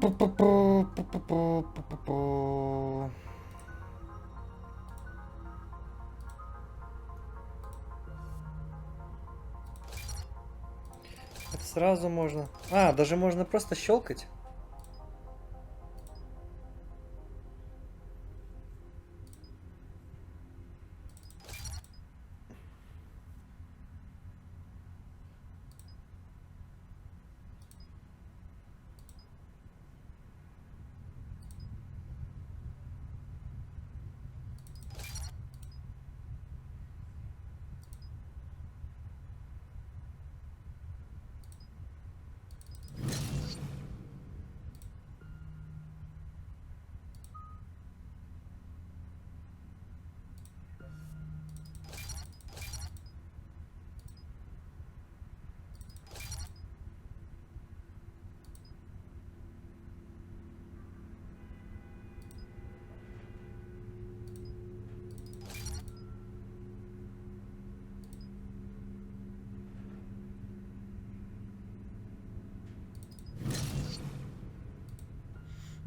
Это сразу можно. А, даже можно просто щелкать.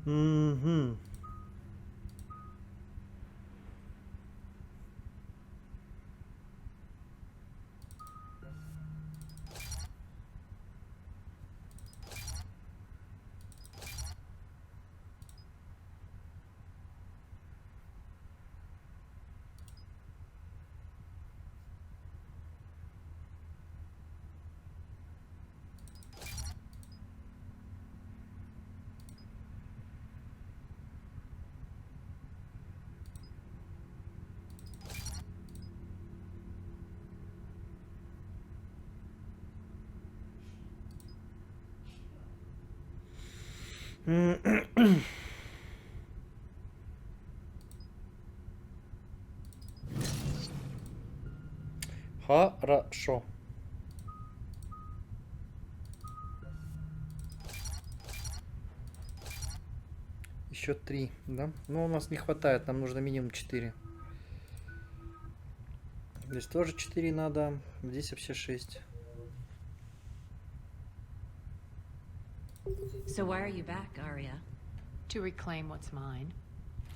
Угу. Хорошо. Еще 3, да? Ну, у нас не хватает, нам нужно минимум 4. Здесь тоже 4 надо, здесь вообще 6. So why are you back, Arya? To reclaim what's mine.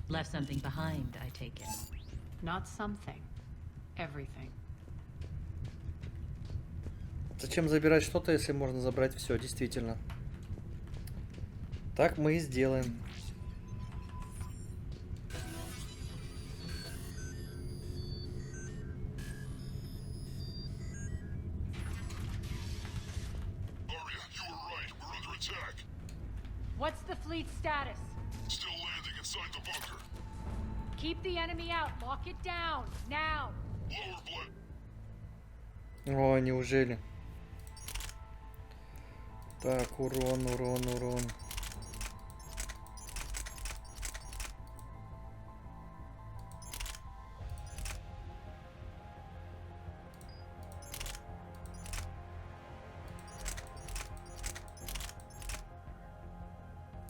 Left something behind, I take it. Not something. Everything. Зачем забирать что-то, если можно забрать все, действительно. Так мы и сделаем. What's the fleet's status? Still landing inside the bunker. Keep the enemy out. Lock it down. Now. Lower blade. О, неужели? Так, урон, урон, урон.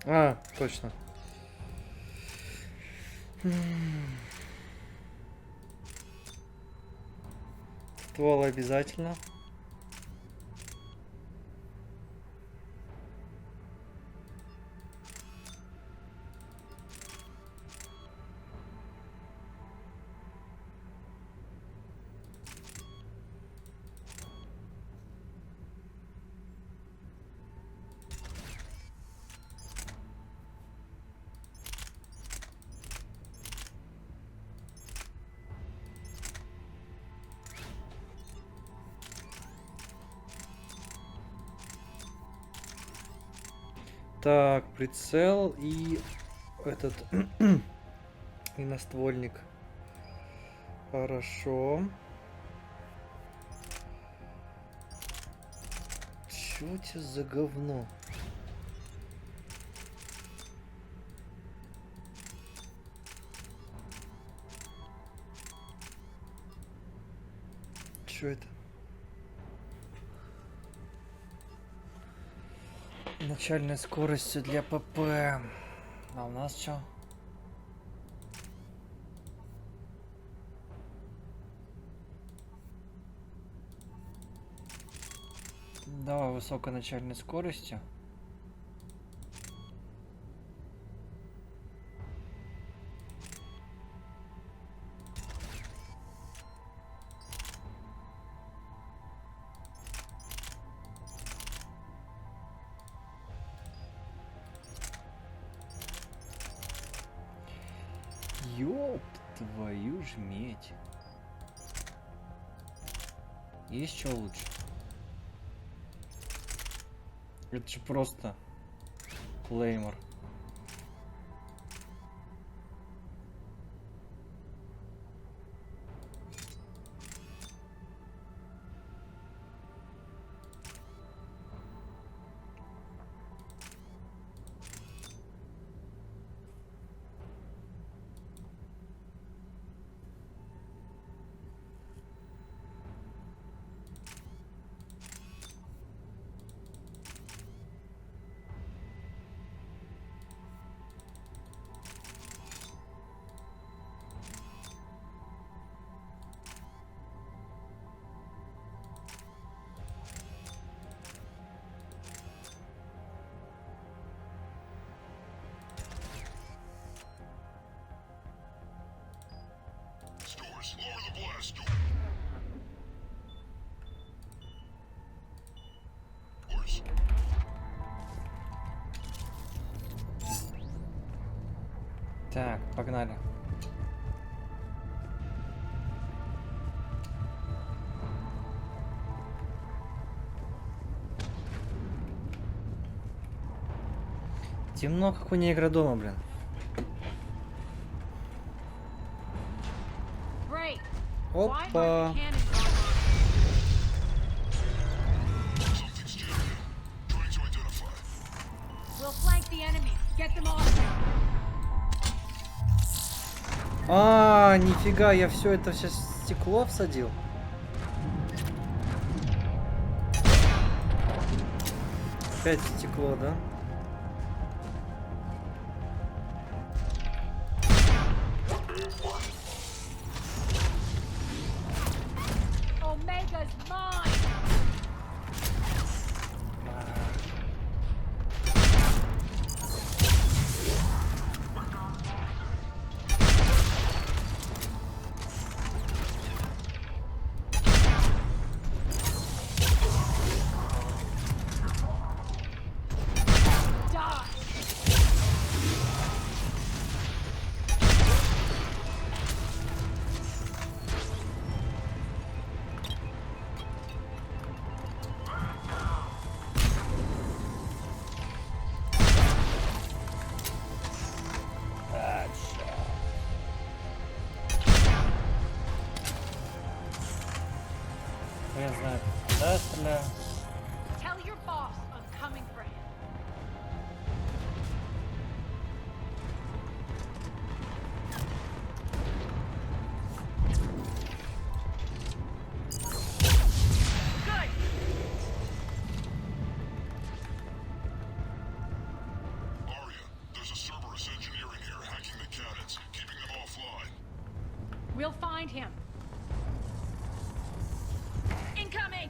А, точно. Ствол обязательно. Так, прицел и этот и наствольник. Хорошо. Чё у тебя за говно? Чё это? Начальная скорость для ПП. А у нас что? Давай высокой начальной скоростью. Твою ж медь. Есть что лучше? Это же просто клеймор. Stores, lower the blast door. Doors. Так, погнали. Темно, как у негра дома, блин. Great. Опа. Why aren't the cannons on? Something's jamming. Trying to identify. We'll flank the enemy. Get them off. А, нифига, я все это сейчас стекло всадил. Опять стекло, да? Omega's mine. Die. Я знаю, да, стреляю. Tell your boss I'm coming for him. Good. Arya, there's a Cerberus engineer in here hacking the cannons, keeping them offline. We'll find him. Incoming.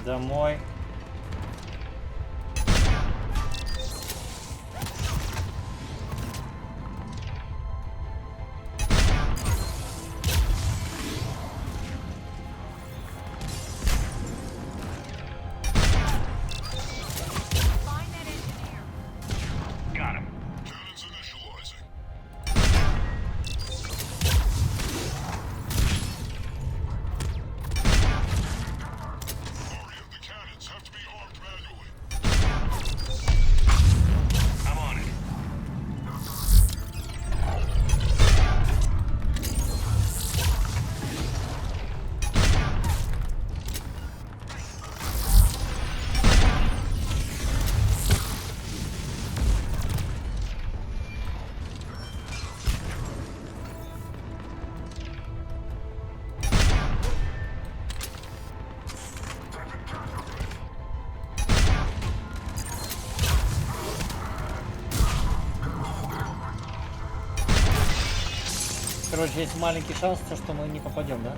Домой. Find that engineer. Got him. Cannons initializing. Arya, the cannons have to be armed manually. I'm on it. Короче, есть маленький шанс, что мы не попадем, да?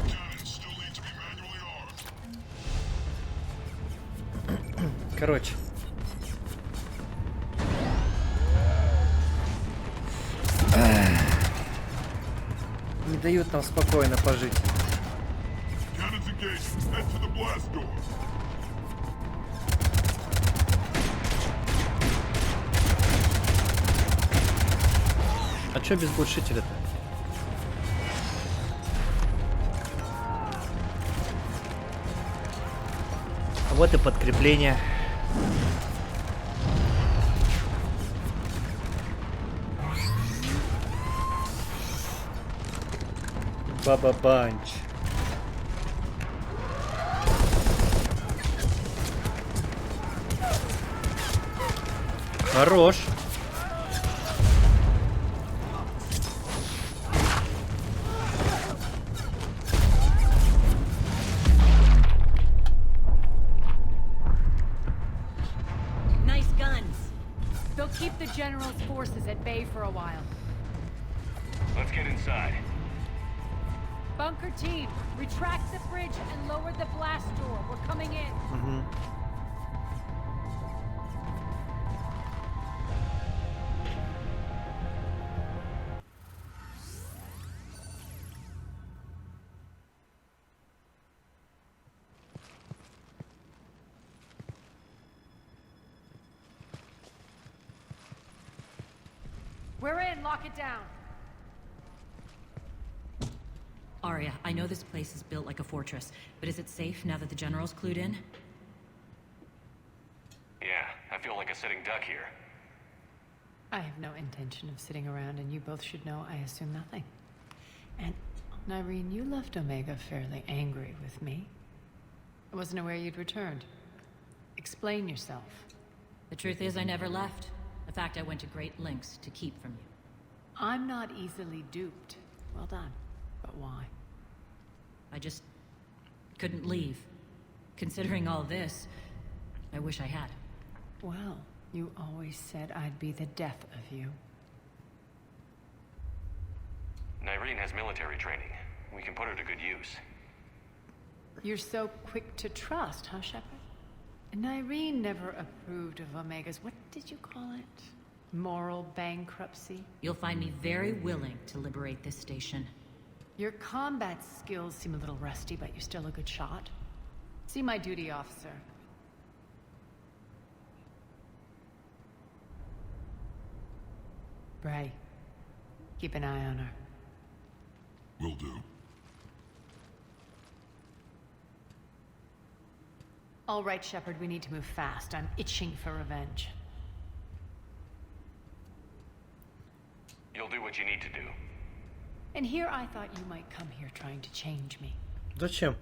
Cannons still need to be manually armed. Короче. Не дают нам спокойно пожить. Cannons engaging. Head to the blast door. А чё без глушителя-то? Вот и подкрепление. Баба-банч. Хорош. Nice guns. They'll keep the General's forces at bay for a while. Let's get inside. Bunker team, retract the bridge and lower the blast door. We're coming in. We're in. Lock it down. Arya, I know this place is built like a fortress, but is it safe now that the General's clued in? Yeah, I feel like a sitting duck here. I have no intention of sitting around, and you both should know I assume nothing. And, Nyreen, you left Omega fairly angry with me. I wasn't aware you'd returned. Explain yourself. The truth is I never left. In fact, I went to great lengths to keep from you. I'm not easily duped. Well done. But why? I just couldn't leave. Considering all this, I wish I had. Well, you always said I'd be the death of you. Nyreen has military training. We can put her to good use. You're so quick to trust, huh, Shepard? Nyreen never approved of Omega's, what did you call it? Moral bankruptcy? You'll find me very willing to liberate this station. Your combat skills seem a little rusty, but you're still a good shot. See my duty officer. Bray, keep an eye on her. Will do. All right, Shepard, we need to move fast. I'm itching for revenge. You'll do what you need to do. And here I thought you might come here trying to change me. Зачем?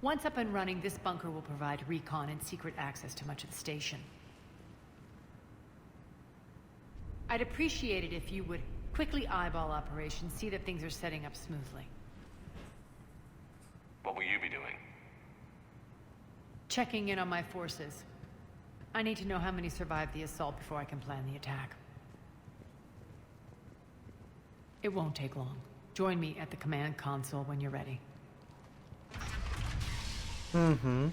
Once up and running, this bunker will provide recon and secret access to much of the station. I'd appreciate it if you would quickly eyeball operations, see that things are setting up smoothly. What will you be doing? Checking in on my forces. I need to know how many survived the assault before I can plan the attack. It won't take long. Join me at the command console when you're ready. Угу.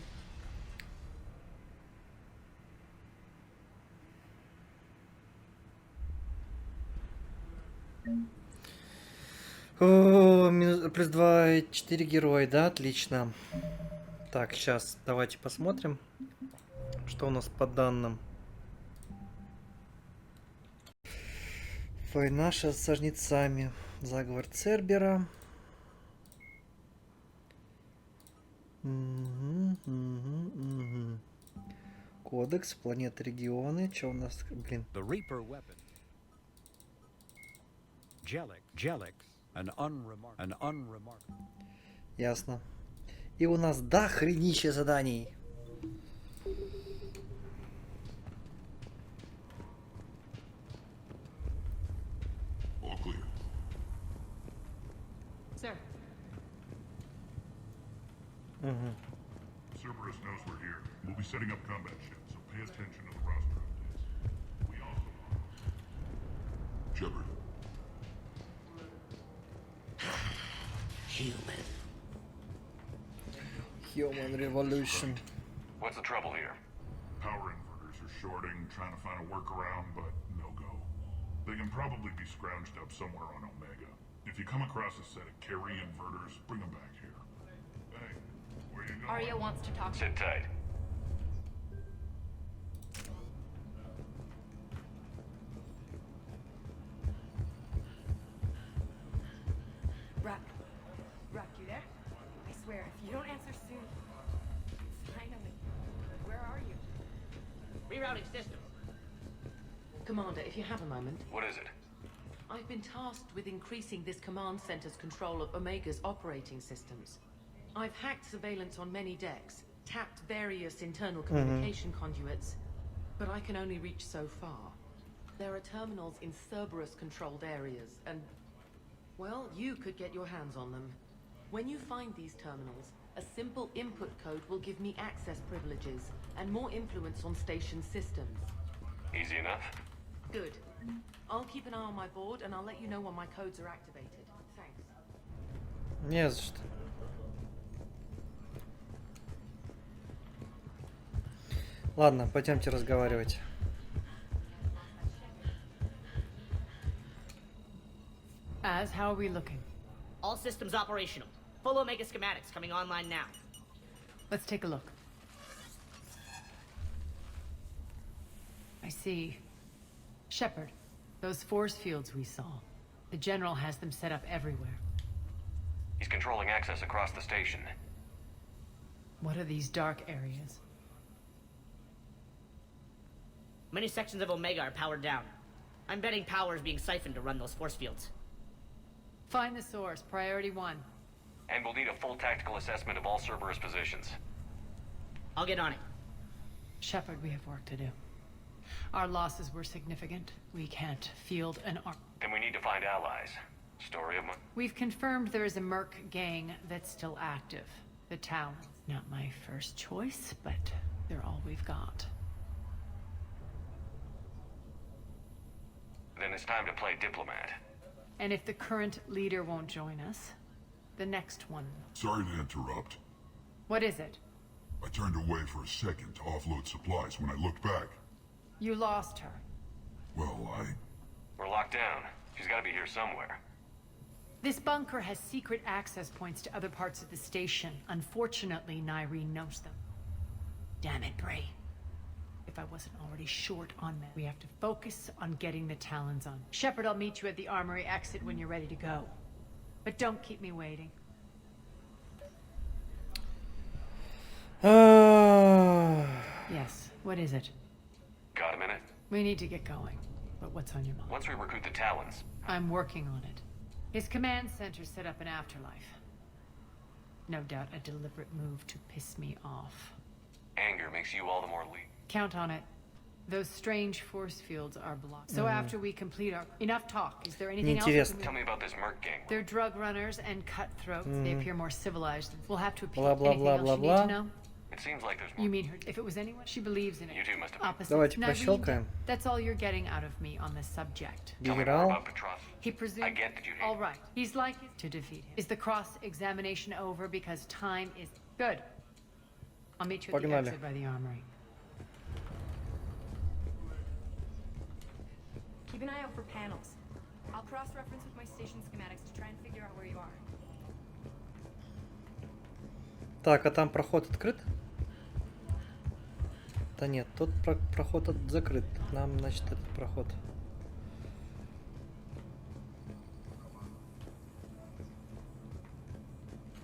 О, плюс 2, 4 героя, да, отлично. Так, сейчас давайте посмотрим, что у нас по данным. Война с жнецами, заговор Цербера. Угу. Кодекс, планеты, регионы. Что у нас, блин? The Reaper weapon. Jellic, an unremarkable. Ясно. И у нас дохренище заданий. All clear. Sir. Угу. Cerberus knows we're here. We'll be setting up combat ships, so pay attention to the roster updates. We also... Shepard. Human Revolution. What's the trouble here? Power inverters are shorting, trying to find a workaround, but no go. They can probably be scrounged up somewhere on Omega. If you come across a set of carry inverters, bring them back here. Hey, where you going? Arya wants to talk. Sit tight. Rock, you there? I swear, if you don't answer soon... Finally. Where are you? Rerouting systems. Commander, if you have a moment. What is it? I've been tasked with increasing this command center's control of Omega's operating systems. I've hacked surveillance on many decks, tapped various internal communication conduits, but I can only reach so far. There are terminals in Cerberus-controlled areas, and... well, you could get your hands on them. When you find these terminals, a simple input code will give me access privileges and more influence on station systems. Easy enough? Good. I'll keep an eye on my board and I'll let you know when my codes are activated. Thanks. Не за что. Ладно, пойдемте разговаривать. As, how are we looking? All systems operational. Full Omega schematics coming online now. Let's take a look. I see. Shepard, those force fields we saw. The General has them set up everywhere. He's controlling access across the station. What are these dark areas? Many sections of Omega are powered down. I'm betting power is being siphoned to run those force fields. Find the source, priority 1. And we'll need a full tactical assessment of all Cerberus positions. I'll get on it. Shepard, we have work to do. Our losses were significant. We can't field an arm. Then we need to find allies. Story of my... We've confirmed there is a Merc gang that's still active. The Talons. Not my first choice, but they're all we've got. Then it's time to play diplomat. And if the current leader won't join us, the next one. Sorry to interrupt. What is it? I turned away for a second to offload supplies. When I looked back, You lost her. well, We're locked down. She's got to be here somewhere. This bunker has secret access points to other parts of the station. Unfortunately, Nyreen knows them. Damn it, Bray. If I wasn't already short on men, we have to focus on getting the Talons on. Shepard, I'll meet you at the armory exit when you're ready to go. But don't keep me waiting. Yes, what is it? Got a minute? We need to get going. But what's on your mind? Once we recruit the Talons, I'm working on it. His command center set up an afterlife. No doubt a deliberate move to piss me off. anger makes you all the more lead. Count on it. Those strange force fields are blocked. So after we complete our... Enough talk. Is there anything else? Интересно. Tell me about this Merc gang. They're drug runners and cutthroats. They appear more civilized. We'll have to appeal. Blah, blah, Anything blah, else blah, you need blah. to know? It seems like there's more. You mean her? If it was anyone, she believes in it. You two must have been. Opposite. Давайте Nyreen, пощелкаем. that's all you're getting out of me on this subject. Tell me more Генерал. about Petros. He presumes... I get that you hate All him. right. He's like to defeat him. Is the cross-examination over because time is... Good. I'll meet you at the Погнали. exit by the armory. Keep an eye out for panels. I'll cross-reference with my station schematics to try and figure out where you are. Так, а там проход открыт? Да нет, тот проход закрыт. Нам, значит, этот проход.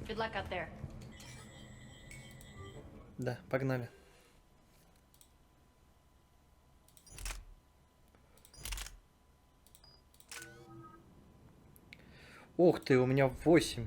Good luck out there. Да, погнали. Ух ты, у меня 8.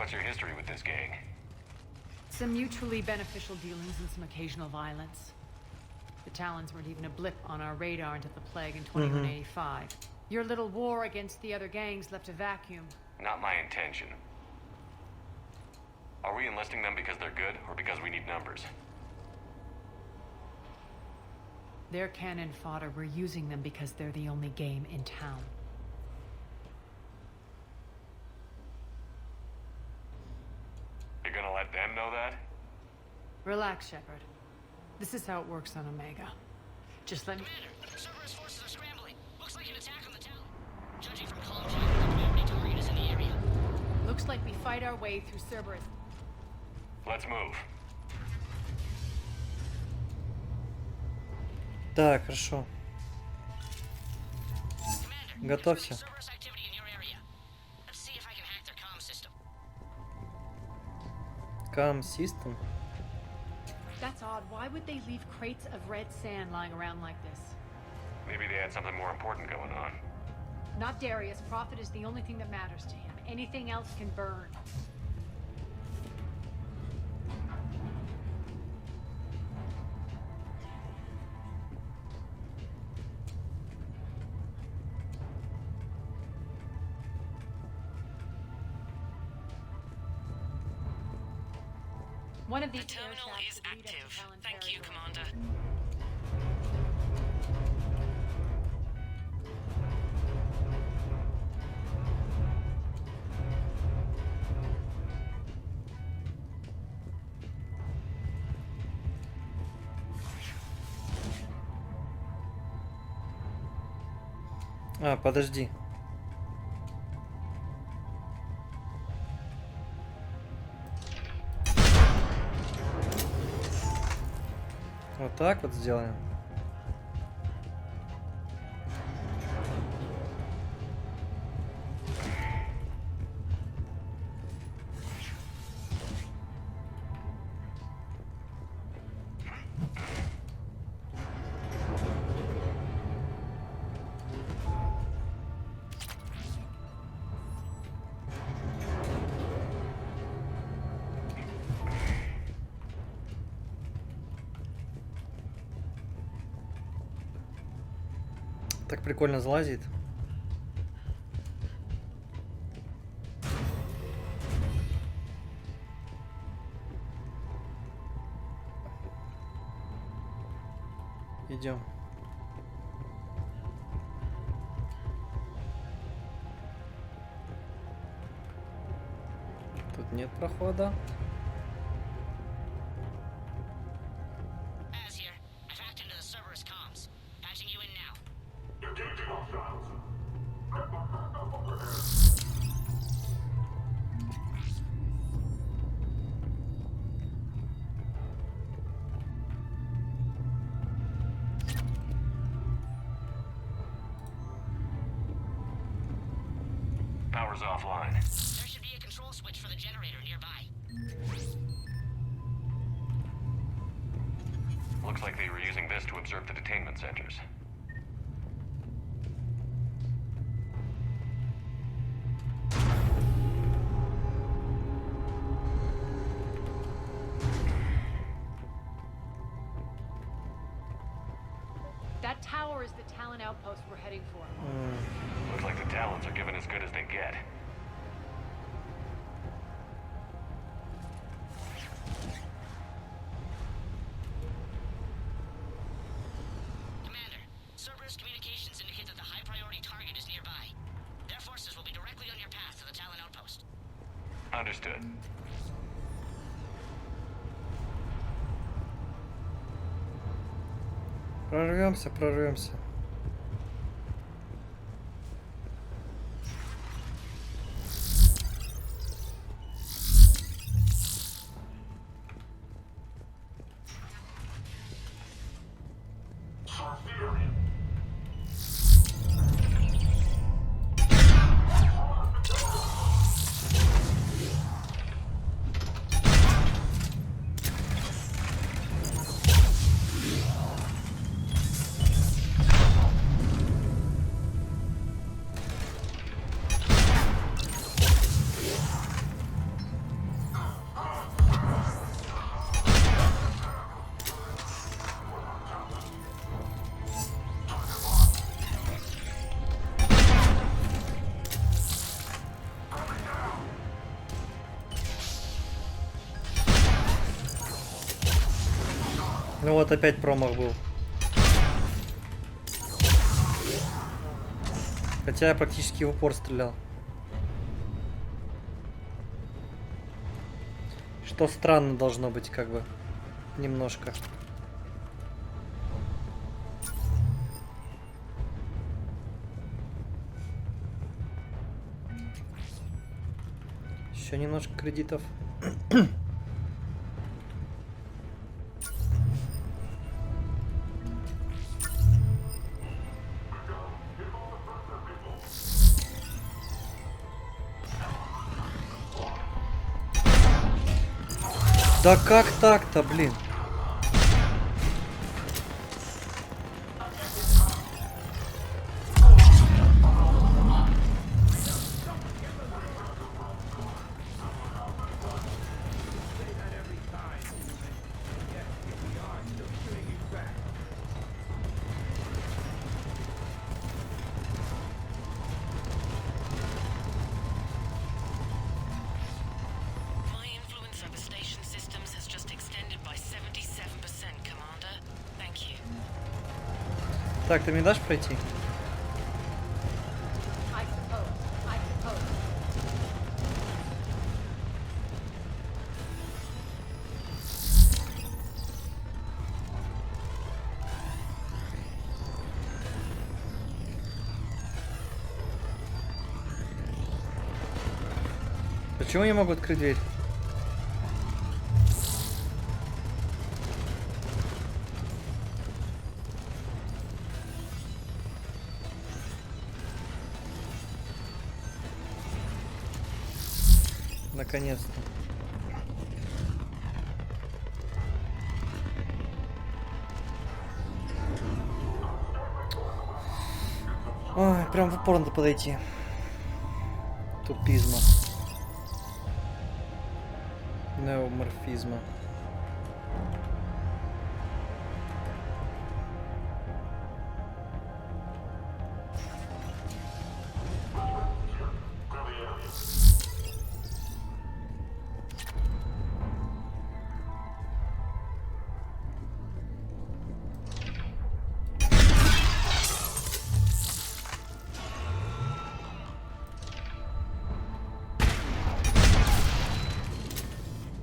What's your history with this gang? Some mutually beneficial dealings and some occasional violence. The Talons weren't even a blip on our radar until the plague in 2185. Your little war against the other gangs left a vacuum. Not my intention. Are we enlisting them because they're good, or because we need numbers? They're cannon fodder. We're using them because they're the only game in town. You're gonna let them know that? Relax, Shepard. This is how it works on Omega. Just let me... Commander, Cerberus forces are scrambling. Looks like an attack on the town. Judging from column traffic, the priority target is in the area. Looks like we fight our way through Cerberus. Let's move. Так, хорошо. Commander, Готовься. Cerberus activity in your area. Let's see if I can hack their comm system. Cam system. That's odd. Why would they leave crates of red sand lying around like this? Maybe they had something more important going on. Not Darius. Profit is the only thing that matters to him. Anything else can burn. One of these terminal air is shafts would lead up to active. Talon Thank you, territory. Commander. А, подожди. Вот так вот сделаем. Так прикольно залазит. Идем. Тут нет прохода. Az here. I've hacked into the Cerberus comms. Patching you in now. Power's offline. There should be a control switch for the generator nearby. Looks like they were using this to observe the detainment centers. That tower is the Talon outpost we're heading for. Looks like the Talons are giving as good as they get. Commander, Cerberus communications indicate that the high priority target is nearby. Their forces will be directly on your path to the Talon outpost. Understood. Прорвемся, прорвемся. Ну вот опять промах был. Хотя я практически в упор стрелял. Что странно должно быть, как бы. Немножко. Еще немножко кредитов. Да как так-то, блин? My influence over station systems has just extended by 77%, Commander. Thank you. Так, ты мне дашь пройти? I suppose. I suppose. Почему я не могу открыть дверь? Наконец-то. Ой, прям в упор надо подойти. Тупизма. Неоморфизма.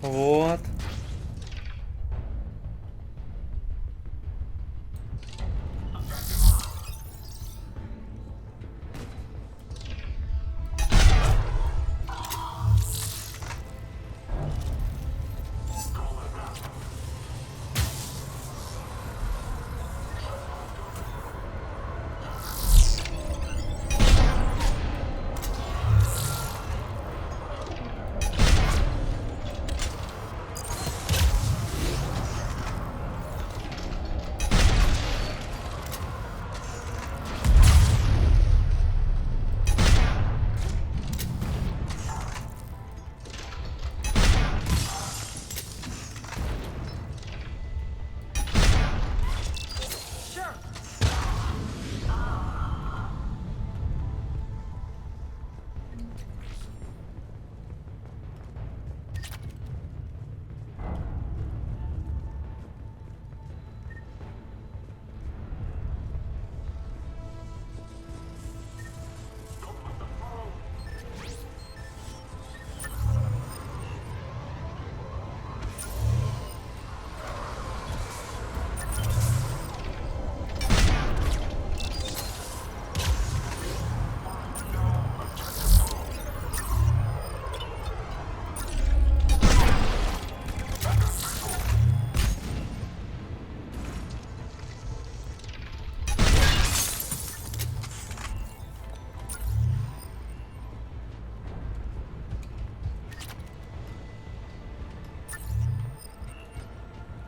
Вот.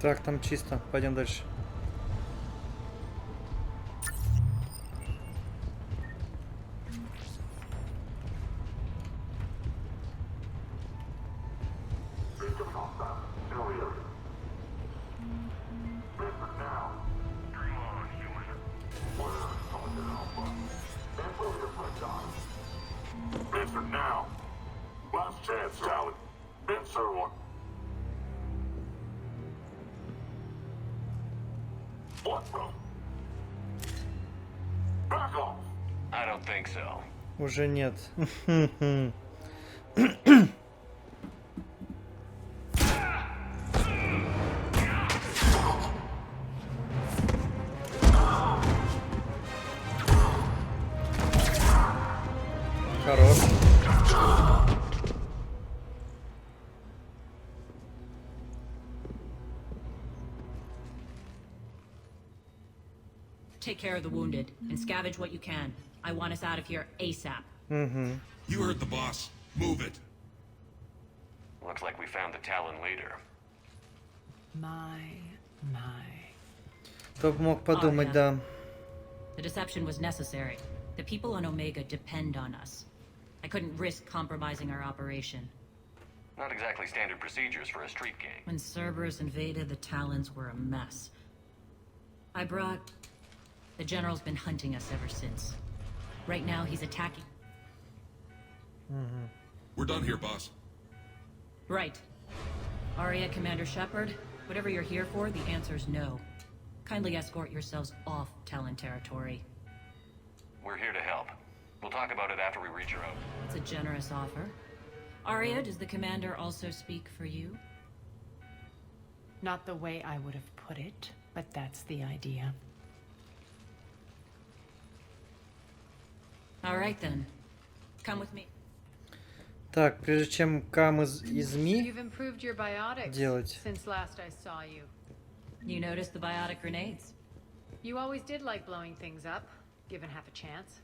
Так, там чисто. Пойдем дальше. Answer now. Last chance, Talon. Answer one. I don't think so. Уже нет. Хорош. Take care of the wounded and scavenge what you can. I want us out of here ASAP. Угу. You heard the boss. Move it. Looks like we found the Talon leader. My. Кто бы мог подумать, да. The deception was necessary. The people on Omega depend on us. I couldn't risk compromising our operation. Not exactly standard procedures for a street gang. When Cerberus invaded, the Talons were a mess. I brought... The General's been hunting us ever since. Right now, he's attacking... We're done here, boss. Right. Aria, Commander Shepard, whatever you're here for, the answer's no. Kindly escort yourselves off Talon territory. We're here to help. We'll talk about it after we reach your own. It's a generous offer. Aria, does the Commander also speak for you? Not the way I would have put it, but that's the idea. All right then. Come with me. Так, прежде чем кам из Ми You've improved your biotics делать. since last I saw you. You noticed the biotic grenades? You always did like blowing things up, given half a chance.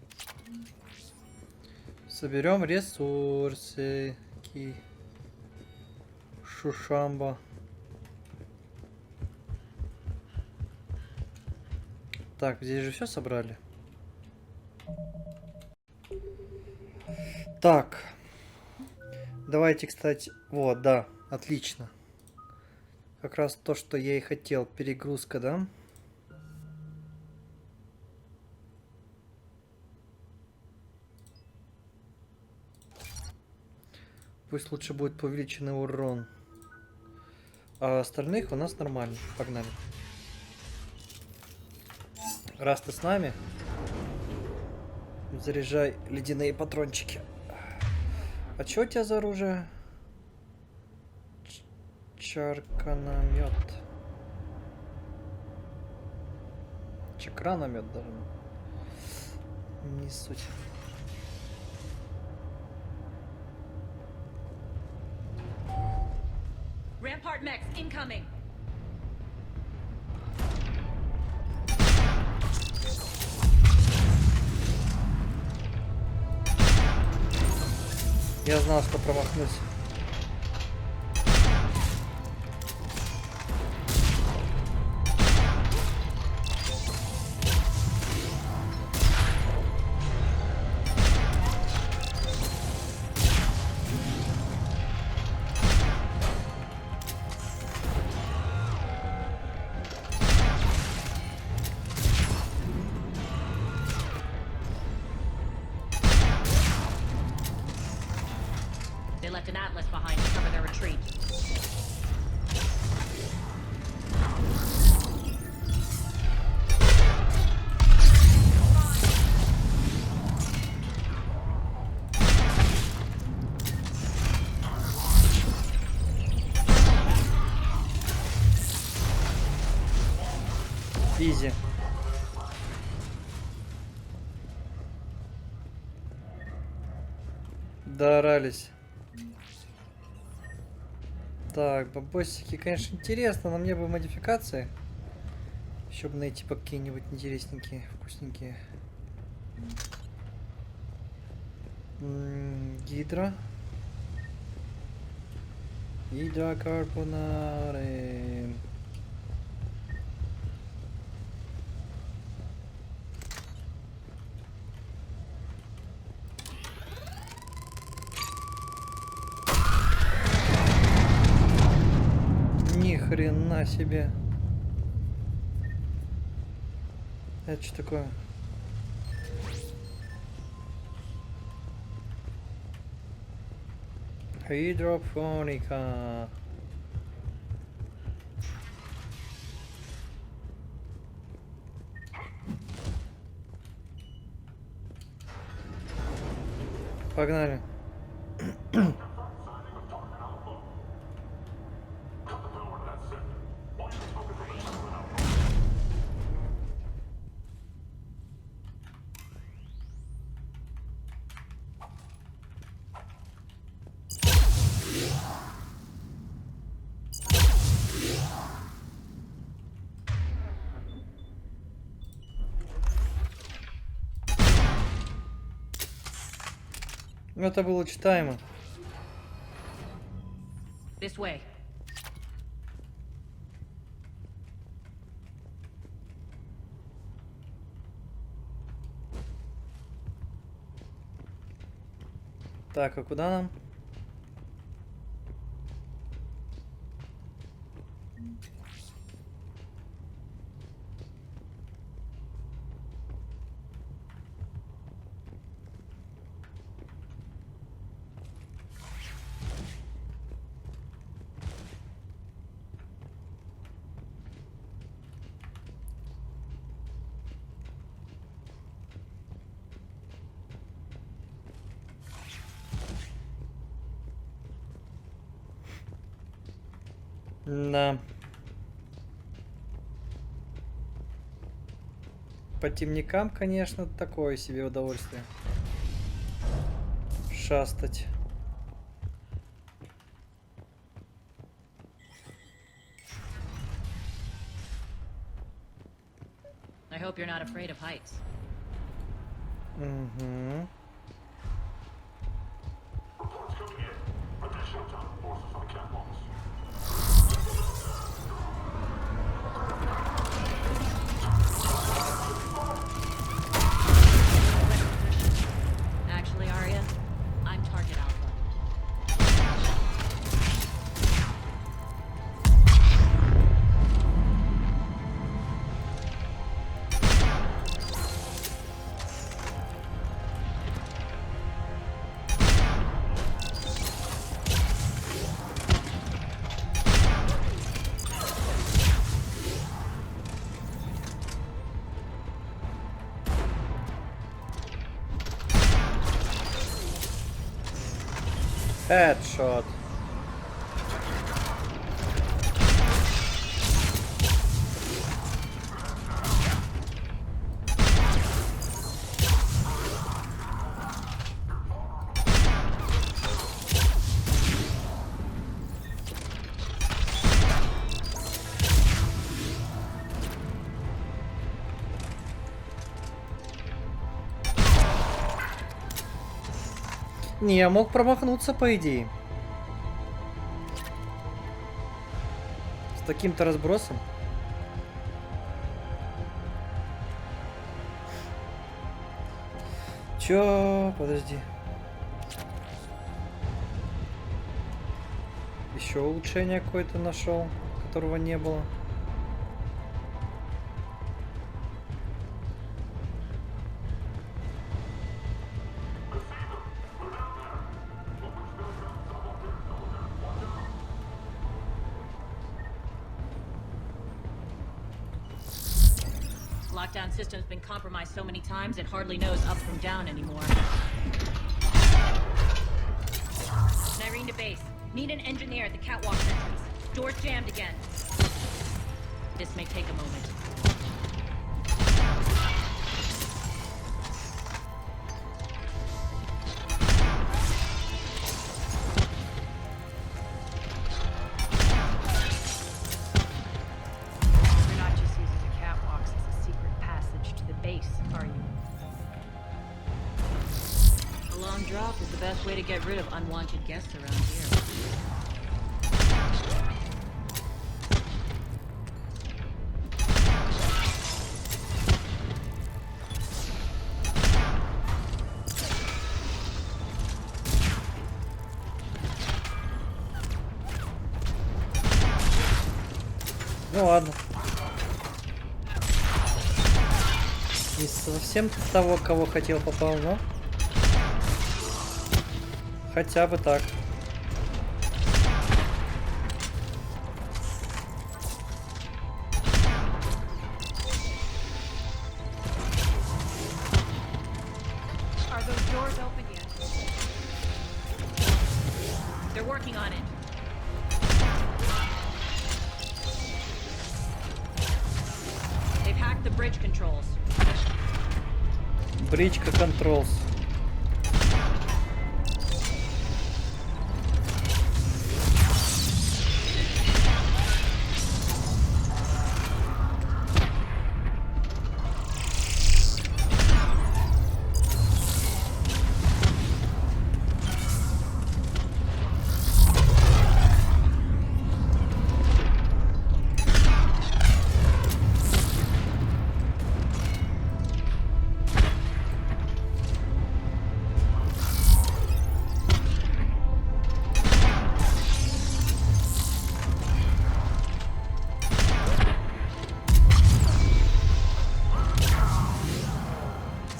Соберем ресурсы. Шушамба. Так, здесь же все собрали. Так. Давайте, кстати... Вот, да, отлично. Как раз то, что я и хотел. Перегрузка, да? Пусть лучше будет увеличенный урон. А остальных у нас нормально. Погнали. Раз ты с нами, заряжай ледяные патрончики. А что у тебя за оружие? Чарканомет. Чакраномет даже. Не суть. Rampart mechs incoming! Я знал, что промахнусь. They left an Atlas behind to cover their retreat. Изи. Доорались. Так, бабосики, конечно, интересно, но мне бы модификации. Еще бы найти какие-нибудь интересненькие, вкусненькие. Гидра. Гидрокарбонары. Ни хрена себе. Это что такое? Гидропоника. Погнали. Ну, это было читаемо. This way. Так, а куда нам? Да. По темникам, конечно, такое себе удовольствие. Шастать. I hope you're not afraid of heights. Угу. Actually, Arya, I'm target alpha. Headshot. Не, я мог промахнуться, по идее. С таким-то разбросом. Чё? Подожди. Еще улучшение какое-то нашел, которого не было. Lockdown system's been compromised so many times it hardly knows up from down anymore. Nyreen to base. Need an engineer at the catwalk entrance. Door's jammed again. This may take a moment. You're not just using the catwalks as a secret passage to the base, are you? A long drop is the best way to get rid of unwanted guests around here. Ну ладно. Не совсем того, кого хотел, попал, но хотя бы так. Are those doors open yet? They're working on it. They've hacked the bridge controls. Бричка controls.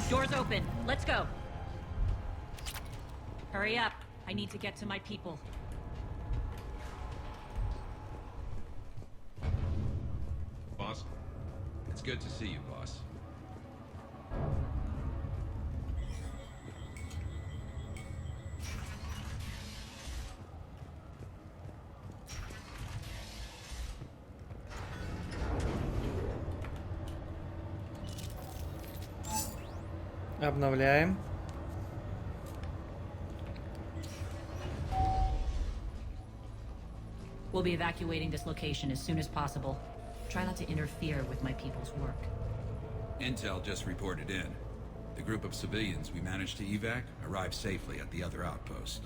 Doors open. Let's go. Hurry up. I need to get to my people. Boss, it's good to see you, boss. Обновляем. We'll be evacuating this location as soon as possible. Try not to interfere with my people's work. Intel just reported in. The group of civilians we managed to evac arrived safely at the other outpost.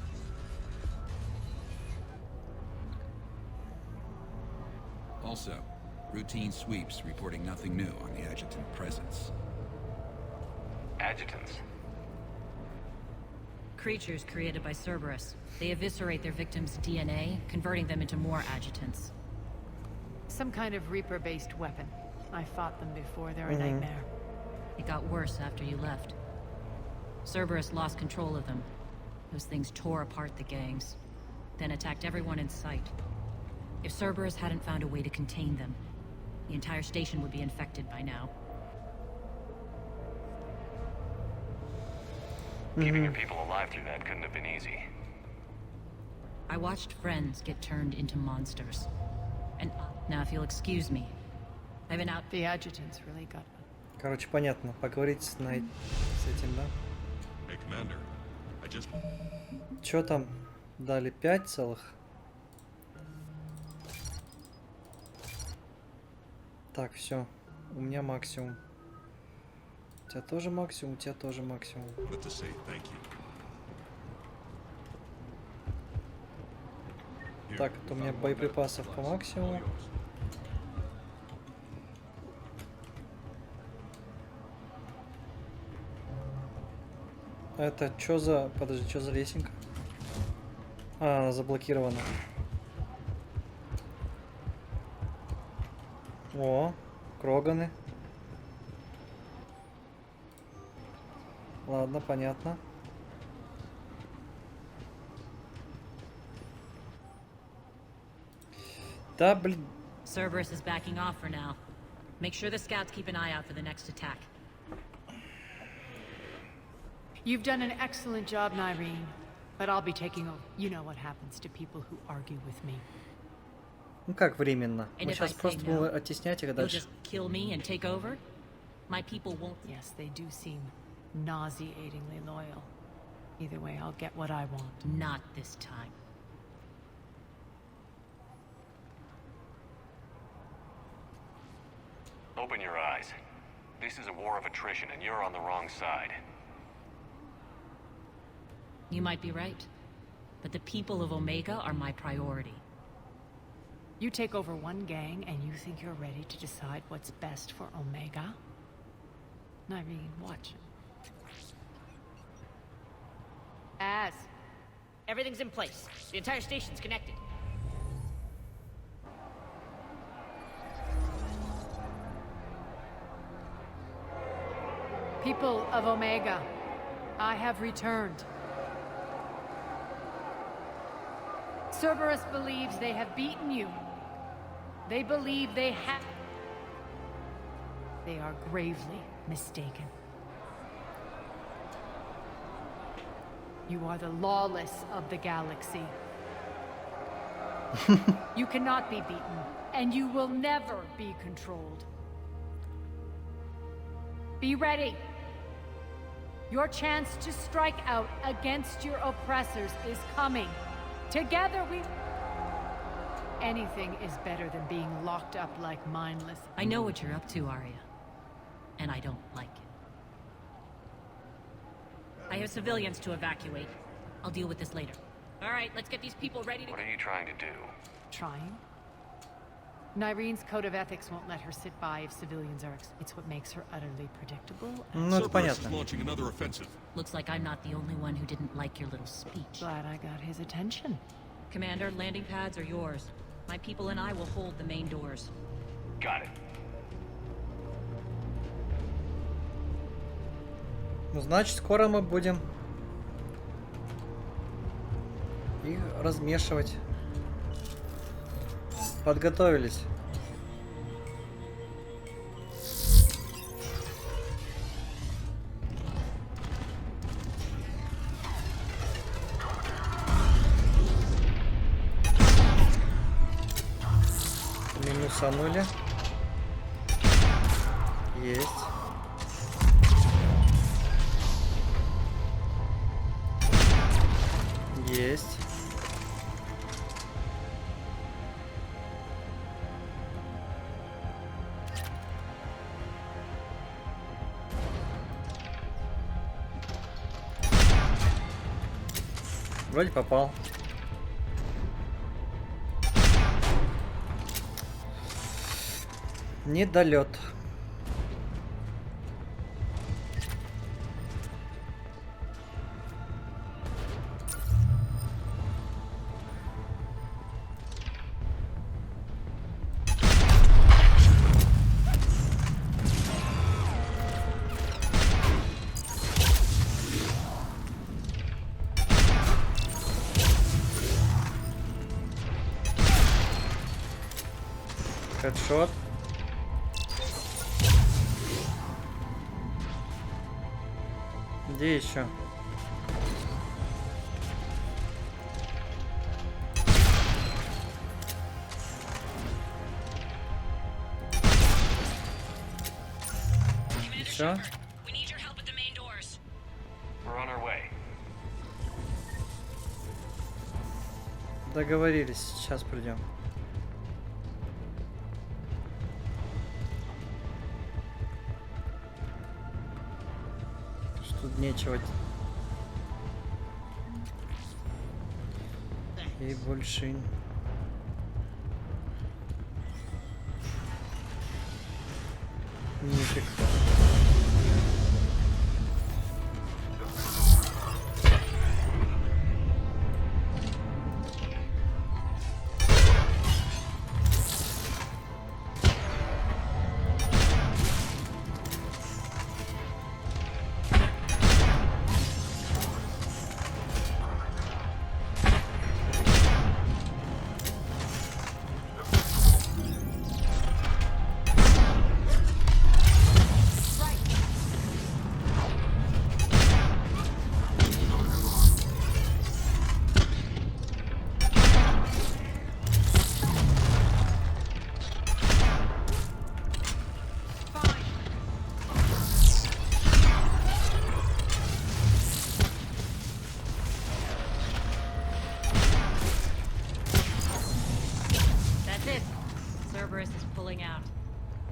Also, routine sweeps reporting nothing new on the adjutant presence. Adjutants. Creatures created by Cerberus. They eviscerate their victims' DNA, converting them into more adjutants. Some kind of Reaper-based weapon. I fought them before, they're a nightmare. It got worse after you left. Cerberus lost control of them. Those things tore apart the gangs, then attacked everyone in sight. If Cerberus hadn't found a way to contain them, the entire station would be infected by now. Keeping your people alive through that couldn't have been easy. I watched friends get turned into monsters. And now, if you'll excuse me, I've been out. The adjutants really got me. Короче, понятно. Поговорить с этим, да? Hey, Commander. I just... Чё там? Дали 5 целых? Так, все. У меня максимум. У тебя тоже максимум, у тебя тоже максимум. wanted to say thank you. Here, Так, это у меня found one боеприпасов medical по supplies. максимуму. All yours. Это что за... Подожди, что за лесенка? А, она заблокирована. О, Кроганы. Ладно, понятно. Да, блин. Cerberus is backing off for now. Make sure the scouts keep an eye out for the next attack. You've done an excellent job, Nyreen. But I'll be taking over. You know what happens to people who argue with me. Ну как временно? And Мы if I сейчас say просто no, будем оттеснять их You'll дальше. just kill me and take over? My people won't. Yes, they do seem nauseatingly loyal. Either way, I'll get what I want. Not this time. Open your eyes. This is a war of attrition, and you're on the wrong side. You might be right. But the people of Omega are my priority. You take over one gang and you think you're ready to decide what's best for Omega? Nyreen, watch. As. Everything's in place. The entire station's connected. People of Omega, I have returned. Cerberus believes they have beaten you. They believe they have. They are gravely mistaken. You are the lawless of the galaxy. You cannot be beaten, and you will never be controlled. Be ready. Your chance to strike out against your oppressors is coming. Together we... Anything is better than being locked up like mindless. I know what you're up to, Arya. And I don't like it. I have civilians to evacuate. I'll deal with this later. All right, let's get these people ready to... What are you trying to do? Trying? Nyrene's code of ethics won't let her sit by if civilians are... It's what makes her utterly predictable. Ну, это понятно. Launching another offensive. Looks like I'm not the only one who didn't like your little speech. Glad I got his attention. Commander, landing pads are yours. My people and I will hold the main doors. Got it. Ну, значит, скоро мы будем их размешивать. Подготовились. Минусанули. Есть. Есть. Вроде попал. Недолет. Хедшот. Где еще? Еще? We need your help at the main doors. We're on our way. Договорились, сейчас придем. Тут нечего. И больше. Нифиг.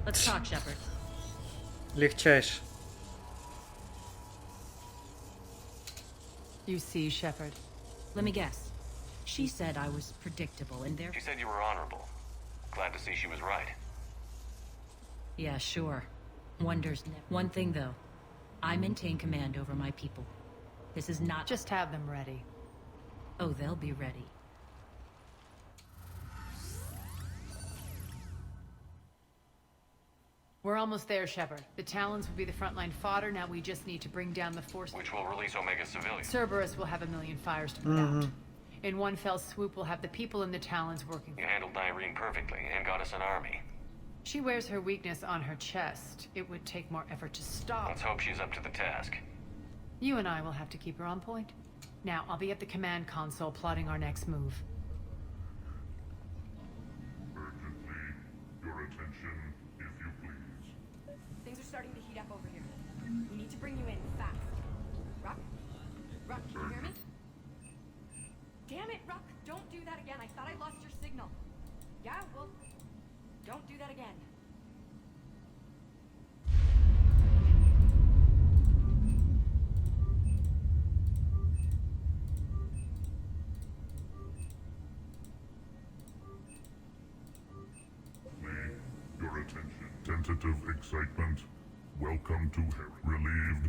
Let's talk, Shepard. Легчайше. You see, Shepard? Let me guess. She said I was predictable, and there... She said you were honorable. Glad to see she was right. Yeah, sure. Wonders never... One thing, though. I maintain command over my people. This is not... Just have them ready. Oh, they'll be ready. We're almost there, Shepard. The Talons will be the frontline fodder. Now we just need to bring down the force... Which will release Omega civilians. Cerberus will have a million fires to put out. In one fell swoop, we'll have the people in the Talons working... You handled Nyreen perfectly and got us an army. She wears her weakness on her chest. It would take more effort to stop. Let's hope she's up to the task. You and I will have to keep her on point. Now, I'll be at the command console plotting our next move. Urgently, your attention, if you please. Things are starting to heat up over here. We need to bring you in fast. Ruck? Ruck, can you hear me? Damn it, Ruck! Don't do that again. I thought I lost your signal. Yeah, well, don't do that again. Your attention. Tentative excitement. Welcome to Hell. Relieved.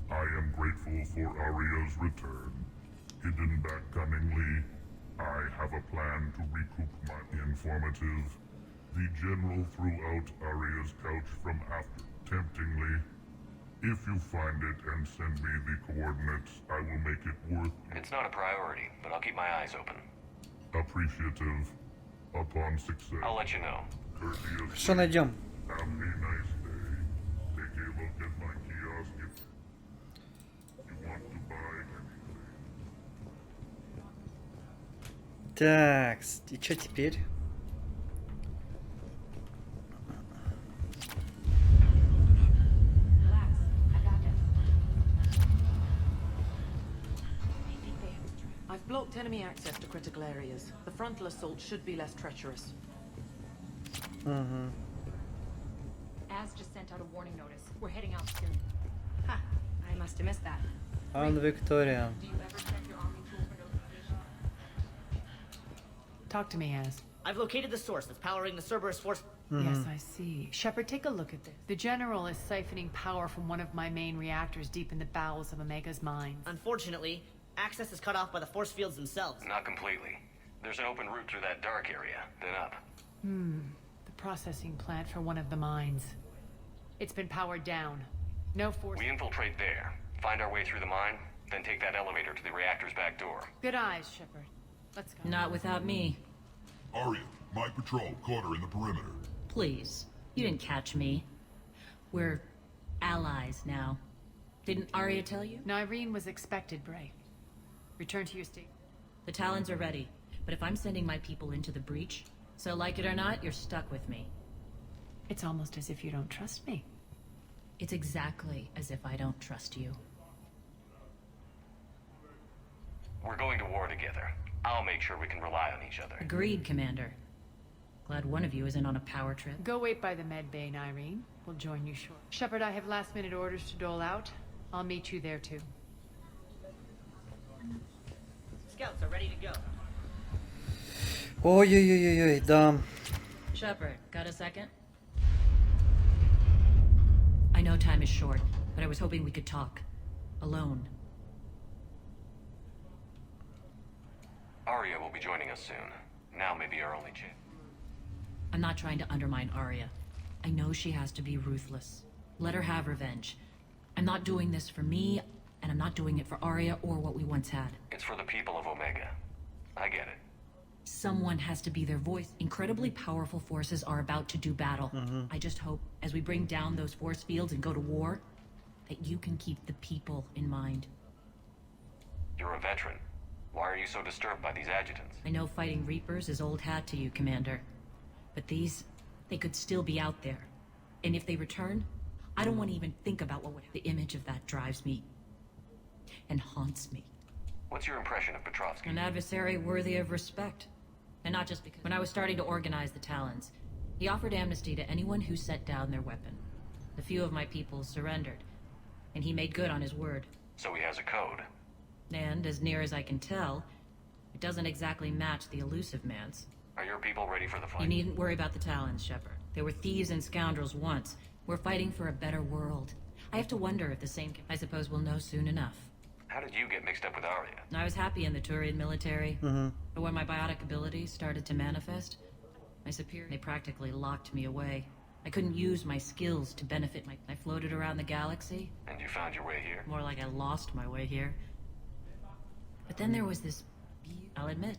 I am grateful for Arya's return. Hidden back cunningly, I have a plan to recoup my informative. The general threw out Arya's couch from after. Temptingly. If you find it and send me the coordinates, I will make it worth. It's not a priority, but I'll keep my eyes open. Appreciative. Upon success. I'll let you know. Courteous. Что найдем? Have a nice day. Take a look at my kiosk if you want to buy anything. Так, и что теперь? Relax. I got this. I've blocked enemy access to critical areas. The frontal assault should be less treacherous. Угу. Az just sent out a warning notice. We're heading out soon. Ha! I must have missed that. Ан Виктория. Do you ever check your Omni tool for notifications? Talk to me, Az. I've located the source that's powering the Cerberus force. Yes, I see. Shepard, take a look at this. The General is siphoning power from one of my main reactors deep in the bowels of Omega's mines. Unfortunately, access is cut off by the force fields themselves. Not completely. There's an open route through that dark area, then up. The processing plant for one of the mines. It's been powered down. No force. We infiltrate there, find our way through the mine, then take that elevator to the reactor's back door. Good eyes, Shepard. Let's go. Not without me. Arya, my patrol, caught her in the perimeter. Please. You didn't catch me. We're allies now. Didn't Arya tell you? Nyreen was expected, Bray. Return to your state. The Talons are ready. But if I'm sending my people into the breach, so like it or not, you're stuck with me. It's almost as if you don't trust me. It's exactly as if I don't trust you. We're going to war together. I'll make sure we can rely on each other. Agreed, Commander. Glad one of you isn't on a power trip. Go wait by the med bay, Nyreen. We'll join you shortly. Shepard, I have last-minute orders to dole out. I'll meet you there, too. Scouts are ready to go. Ой-ой-ой-ой, да. Shepard, got a second? I know time is short, but I was hoping we could talk. Alone. Arya will be joining us soon. Now may be our only chance. I'm not trying to undermine Arya. I know she has to be ruthless. Let her have revenge. I'm not doing this for me, and I'm not doing it for Arya or what we once had. It's for the people of Omega. I get it. Someone has to be their voice. Incredibly powerful forces are about to do battle. I just hope, as we bring down those force fields and go to war, that you can keep the people in mind. You're a veteran. Why are you so disturbed by these adjutants? I know fighting Reapers is old hat to you, Commander. But these, they could still be out there. And if they return, I don't want to even think about what would... The image of that drives me and haunts me. What's your impression of Petrovsky? An adversary worthy of respect. And not just because... When I was starting to organize the Talons, he offered amnesty to anyone who set down their weapon. A few of my people surrendered, and he made good on his word. So he has a code. And, as near as I can tell, it doesn't exactly match the elusive man's. Are your people ready for the fight? You needn't worry about the Talons, Shepard. They were thieves and scoundrels once. We're fighting for a better world. I have to wonder if the same... I suppose we'll know soon enough. How did you get mixed up with Arya? I was happy in the Turian military, but when my biotic abilities started to manifest, my superior... They practically locked me away. I couldn't use my skills to benefit my... I floated around the galaxy. And you found your way here? More like I lost my way here. But then there was this... I'll admit,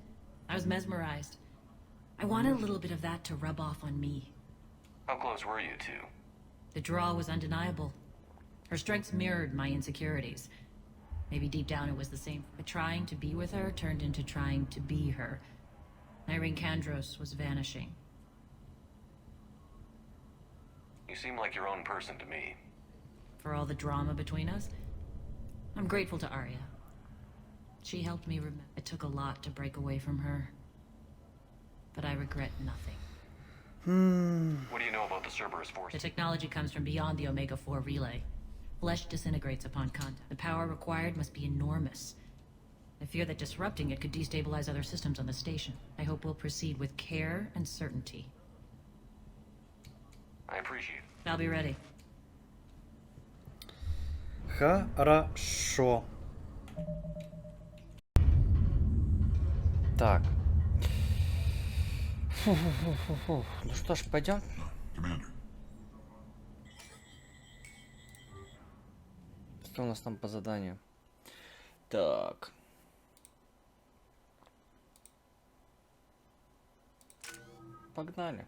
I was mesmerized. I wanted a little bit of that to rub off on me. How close were you two? The draw was undeniable. Her strengths mirrored my insecurities. Maybe deep down it was the same. But trying to be with her turned into trying to be her. Irene Kandros was vanishing. You seem like your own person to me. For all the drama between us, I'm grateful to Arya. She helped me remember. It took a lot to break away from her. But I regret nothing. What do you know about the Cerberus force? The technology comes from beyond the Omega-4 relay. Flesh disintegrates upon contact. The power required must be enormous. I fear that disrupting it could destabilize other systems on the station. I hope we'll proceed with care and certainty. I appreciate it. I'll be ready. Хорошо. Так. Фу-фу-фу-фу-фу. Ну что ж, пойдем. Commander, Что у нас там по заданию? Так. Погнали.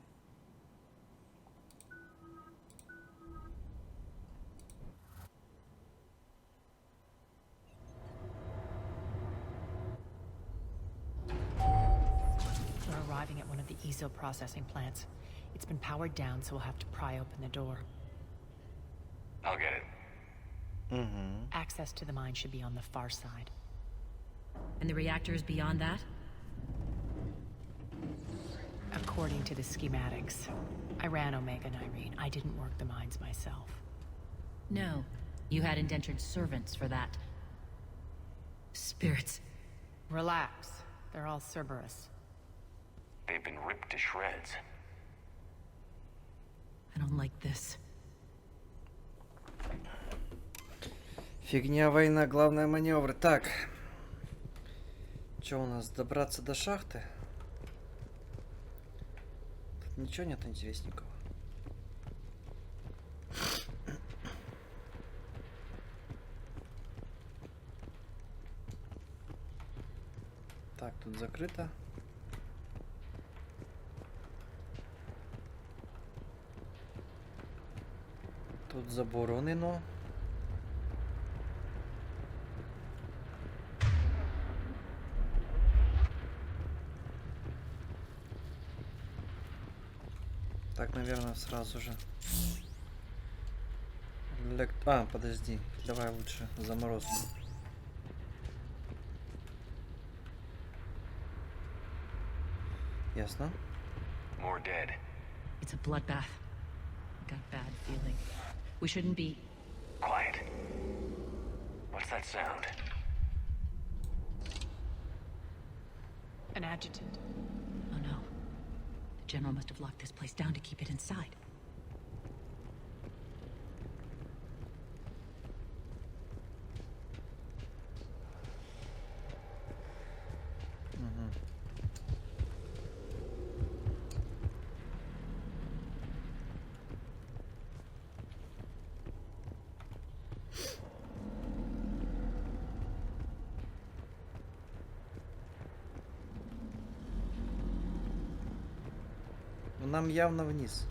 We're arriving at one of the ESO processing plants. It's been powered down, so we'll have to pry open the door. I'll get it. Access to the mine should be on the far side. And the reactors beyond that? According to the schematics. I ran Omega and Irene. I didn't work the mines myself. No. You had indentured servants for that. Spirits. Relax. They're all Cerberus. They've been ripped to shreds. I don't like this. Фигня, война, главное маневры. Так. Что у нас? Добраться до шахты? Тут ничего нет интересненького. Так, тут закрыто. Тут заборонено. Так, наверное, сразу же. А, подожди. Давай лучше заморозку. Ясно. More dead. It's a bloodbath. I got a bad feeling. We shouldn't be... Quiet. What's that sound? An adjutant. Oh no. The General must have locked this place down to keep it inside. Нам явно вниз.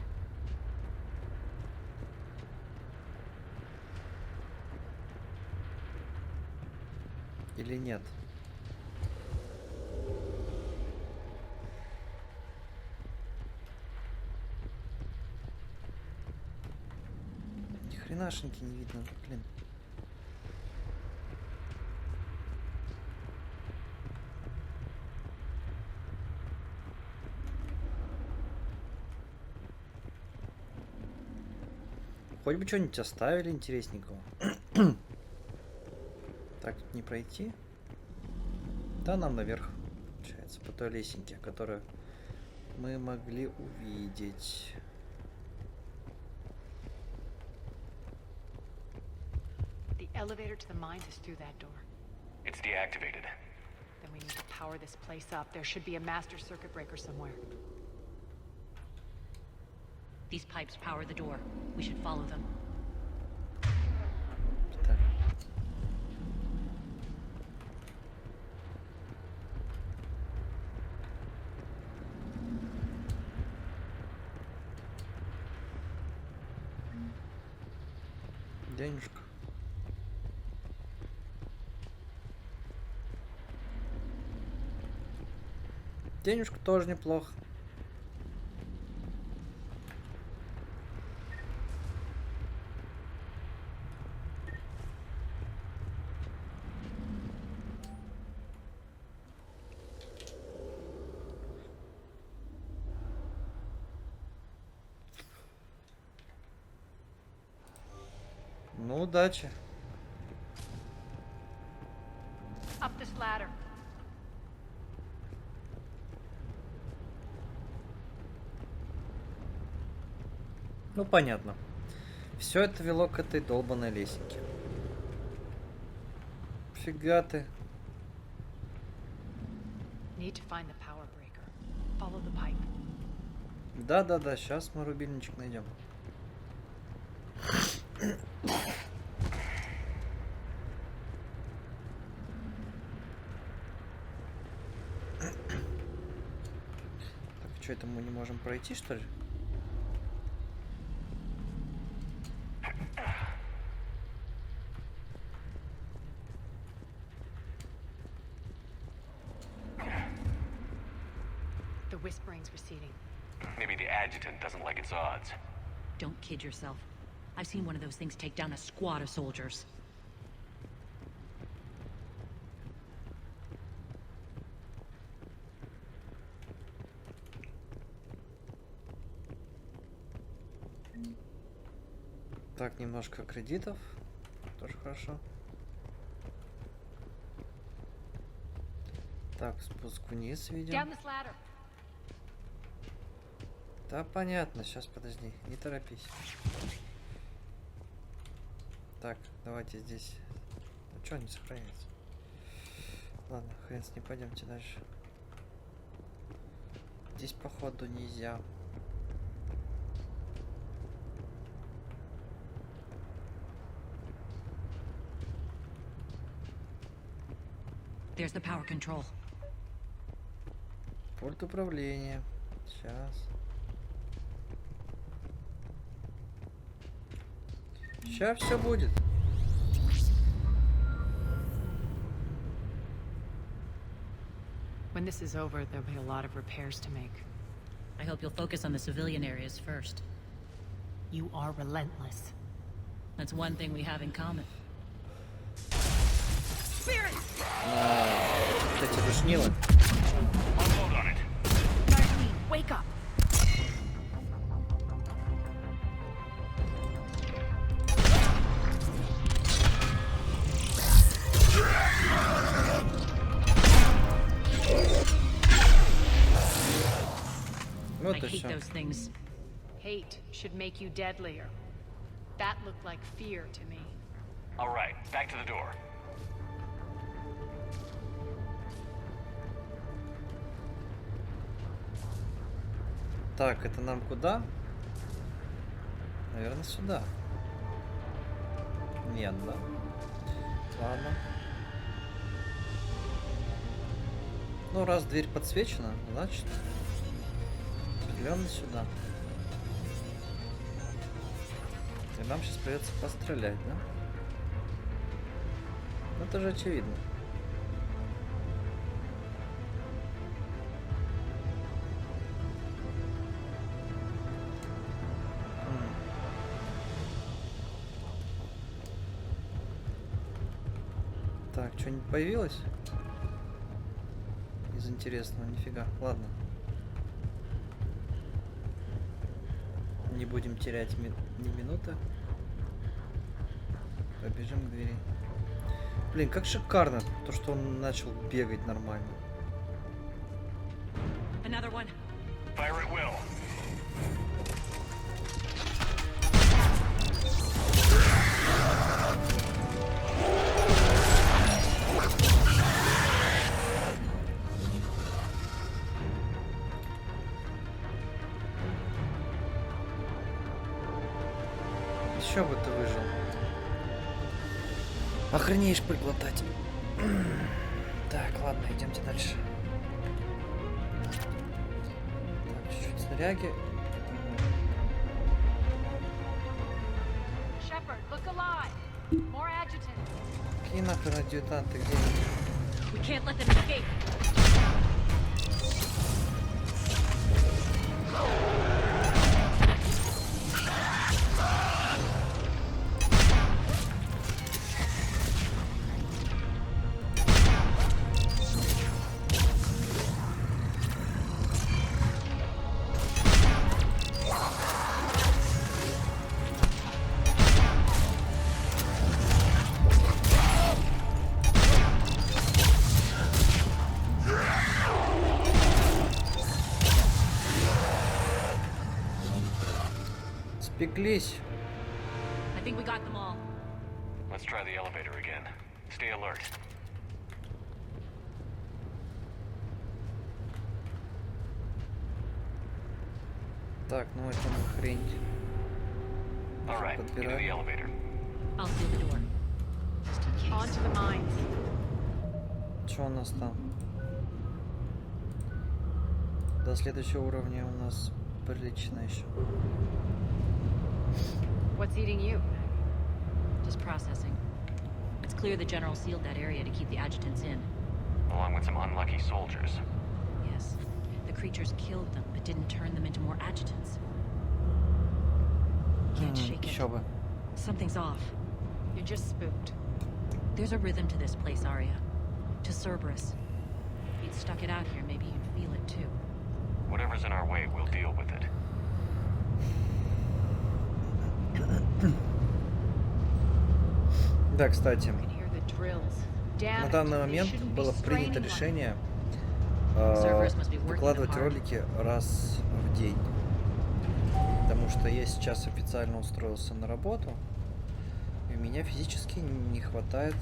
Или нет? Ни хренашеньки не видно, блин. Хоть бы что-нибудь оставили интересненького. Так, тут не пройти. Да, нам наверх, получается, по той лесенке, которую мы могли увидеть. The elevator to the mines is through that door. It's deactivated. Then we need to power this place up. There should be a master circuit breaker somewhere. These pipes power the door. We should follow them. Так. Денежка. Денежку тоже неплохо. Ну, удачи. Up this ladder. Ну, понятно. Все это вело к этой долбаной лесенке. Фига ты. Need to find the power breaker. Follow the pipe. Да-да-да, сейчас мы рубильничек найдем. Так, что это мы не можем пройти, что ли? The whispering's receding. Maybe the adjutant doesn't like its odds. Don't kid yourself. I've seen one of those things take down a squad of soldiers. Так, немножко кредитов. Тоже хорошо. Так, спуск вниз видим. Down this ladder. Да, понятно. Сейчас, подожди. Не торопись. Так, давайте здесь. Ну, что не сохраняется? Ладно, хрен с ним, пойдемте дальше. Здесь, походу, нельзя. There's the power control. Пульт управления. Сейчас. Сейчас все будет. When this is over, there'll be a lot of repairs to make. I hope you'll focus on the civilian areas first. You are relentless. That's one thing we have in common. Эти душнилы. Unload on it. Darlene, wake up. Вот I и hate все. those things. Hate should make you deadlier. That looked like fear to me. All right, back to the door. Так, это нам куда? Наверное, сюда. Нет, да? Ладно. Ну, раз дверь подсвечена, значит, определенно сюда. И нам сейчас придется пострелять, да? Ну, это же очевидно. Так, что-нибудь появилось? Из интересного, нифига. Ладно. Не будем терять ни минуты. Побежим к двери. Блин, как шикарно то, что он начал бегать нормально. Another one. Fire at will. Еще бы ты выжил. Охренеешь приглотать. Так, ладно, идемте дальше. Так, чуть-чуть снаряги. Shepard, look alive. More adjutants. Какие нахрен адъютанты, где? We can't let them escape. Спеклись. I think we got them all. Let's try the elevator again. Stay alert. Так, ну это хрень. All right, into the elevator. I'll seal the door. Just in case. Onto the mines. Что у нас там? До следующего уровня у нас прилично еще. What's eating you? Just processing. It's clear the general sealed that area to keep the adjutants in. Along with some unlucky soldiers. Yes. The creatures killed them, but didn't turn them into more adjutants. Can't shake it. Еще бы. Something's off. You're just spooked. There's a rhythm to this place, Arya. To Cerberus. If you'd stuck it out here, maybe you'd feel it too. Whatever's in our way, we'll deal with it. Да, кстати, You can hear the drills. Damn на it. данный They момент shouldn't be было принято straining like решение Cerberus must be working выкладывать hard. ролики раз в день. Потому что я сейчас официально устроился на работу, и у меня физически не хватает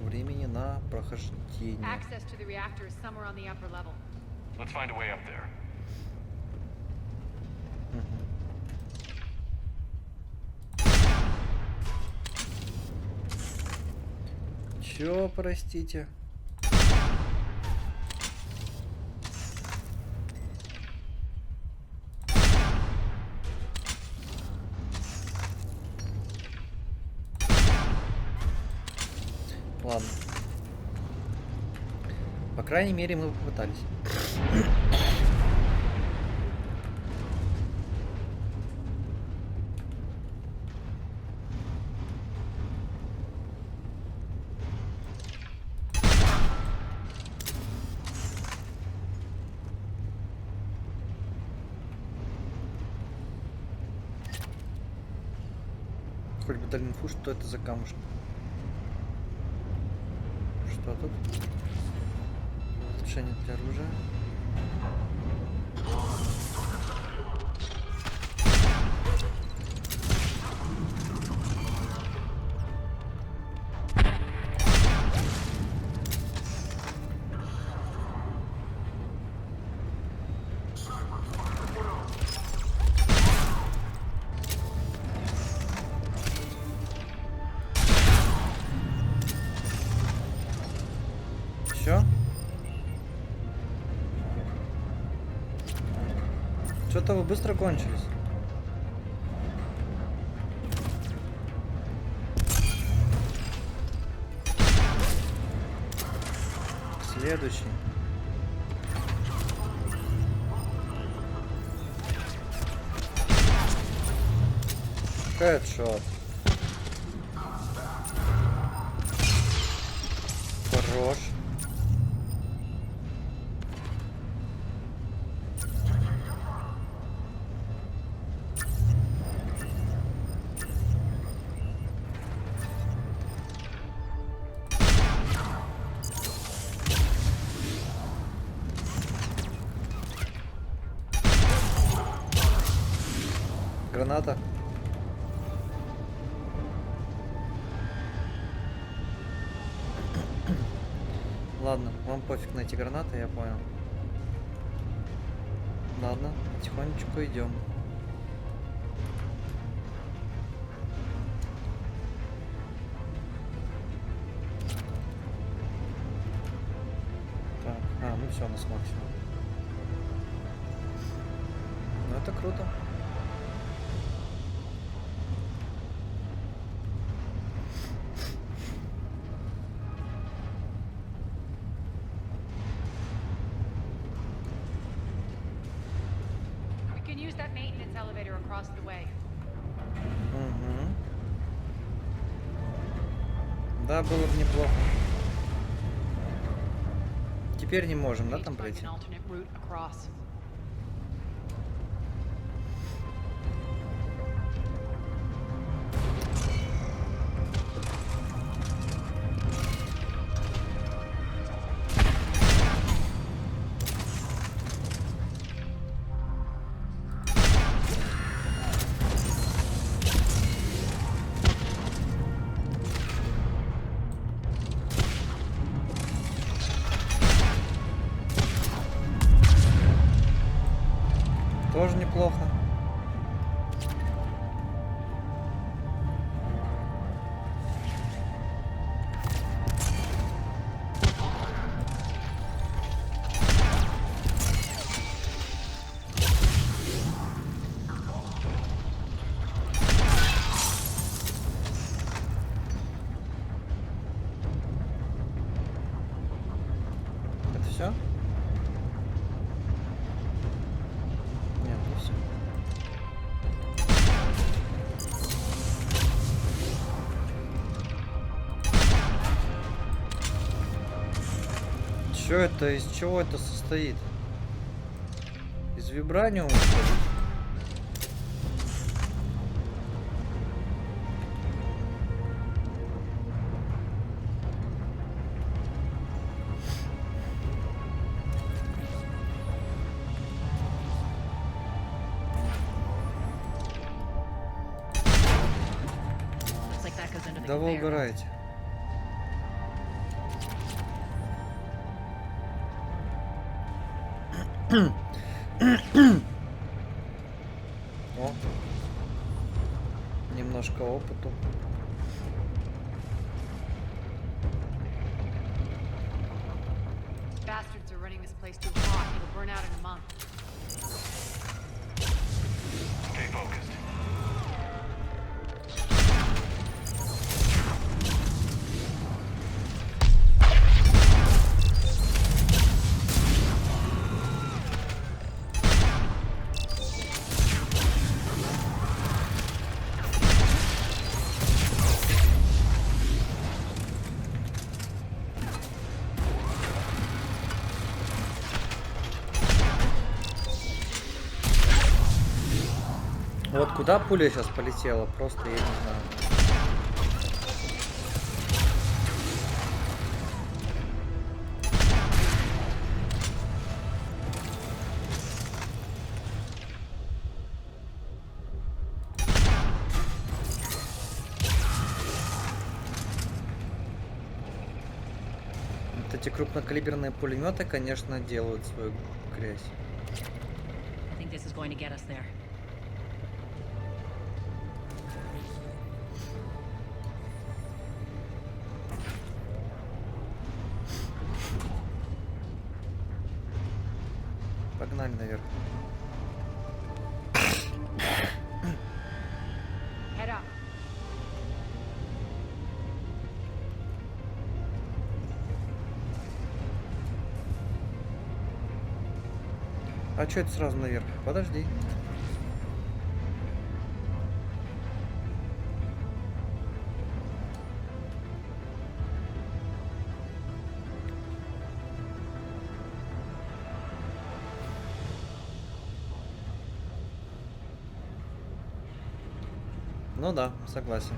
времени на прохождение. Access to the reactor is somewhere on the upper level. Let's find a way up there. Чё, простите? Ладно. По крайней мере, мы попытались. Хоть бы дали инфу, что это за камушек. Что тут? Улучшение для оружия. Все? Что-то вы быстро кончились. Следующий. Хедшот. Хорош. Граната. Ладно, вам пофиг на эти гранаты, я понял. Ладно, потихонечку идем. Так, ну все, у нас максимум. Ну это круто. can use that maintenance elevator across the way. Угу. Да, было бы неплохо. Теперь не можем, да, там пройти? An alternate route across. Тоже неплохо. Это все? Нет, не все. Что это? Из чего это состоит? Из вибраниума, что ли? Looks like that goes under the Да вы conveyor belt. угораете. О, немножко опыту. Bastards are running this place too hot. It'll burn out in a month. Stay focused. Вот куда пуля сейчас полетела, просто я не знаю. Вот эти крупнокалиберные пулеметы, конечно, делают свою грязь. I think this is going to get us there. Погнали наверх. Head up. А что это сразу наверх? Подожди. Ну да, согласен.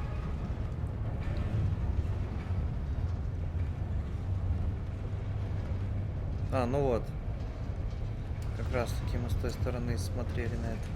А, ну вот. Как раз таки мы с той стороны смотрели на это.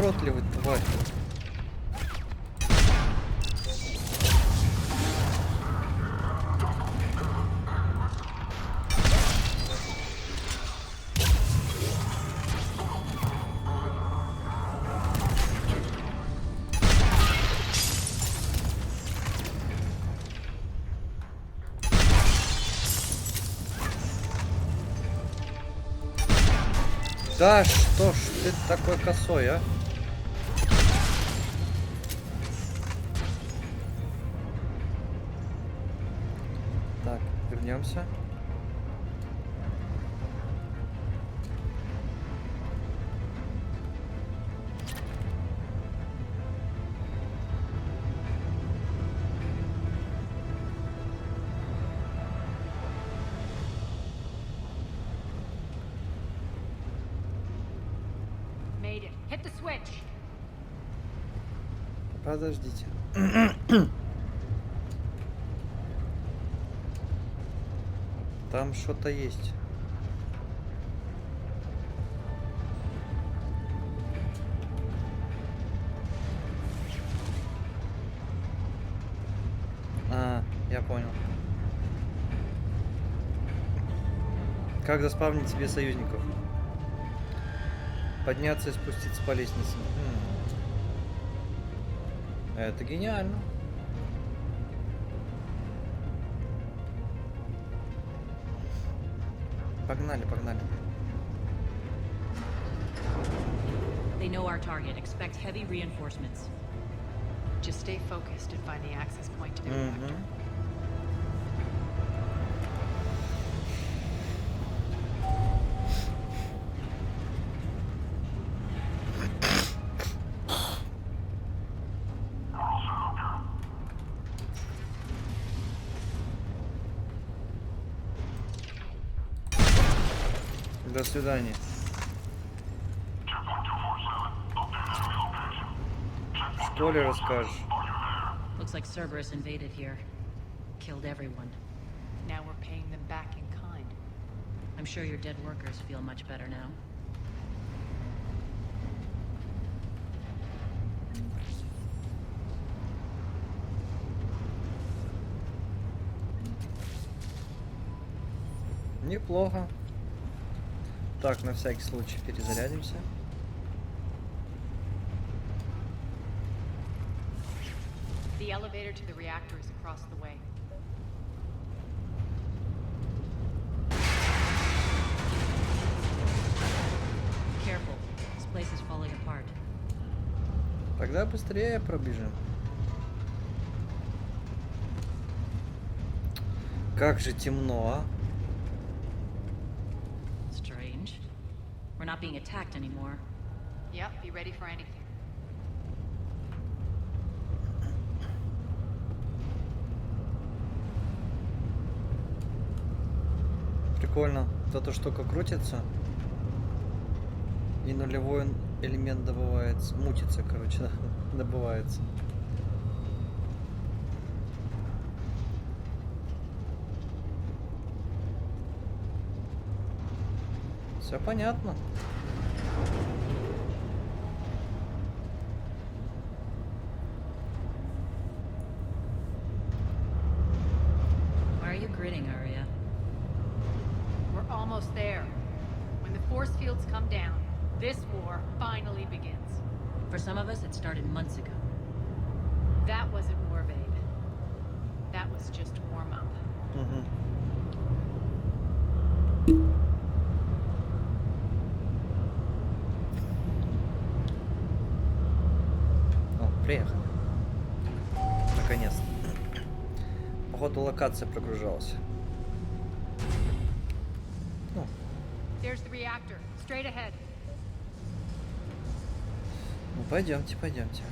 неповоротливый, тварь. Да что ж ты такой косой, а? Так, вернемся. Made it. Hit the switch. Подождите. Там что-то есть. А, я понял. Как заспавнить себе союзников? Подняться и спуститься по лестнице. Это гениально. Погнали, погнали. They know our target. Expect heavy reinforcements. Just stay focused and find the access point to the reactor. До свидания. В школе расскажешь. Looks like Cerberus invaded here. Killed everyone. Now we're paying them back in kind. I'm sure your dead workers feel much better now. Неплохо. Так, на всякий случай перезарядимся. The elevator to the reactor is across the way. Careful. This place is falling apart. Тогда быстрее пробежим. Как же темно, а? Strange. We're not being attacked anymore. Yep, be ready for anything. Прикольно. Вот эта штука крутится. И нулевой элемент добывается. Мутится, короче, да, добывается. Все понятно. Why are you grinning, Arya? We're almost there. When the force fields come down, this war finally begins. For some of us, it started months ago. That wasn't war, babe. That was just warm-up. О, приехали. Наконец-то. Походу локация прогружалась. Ну. There's the reactor. Straight ahead. Ну, пойдемте, пойдемте.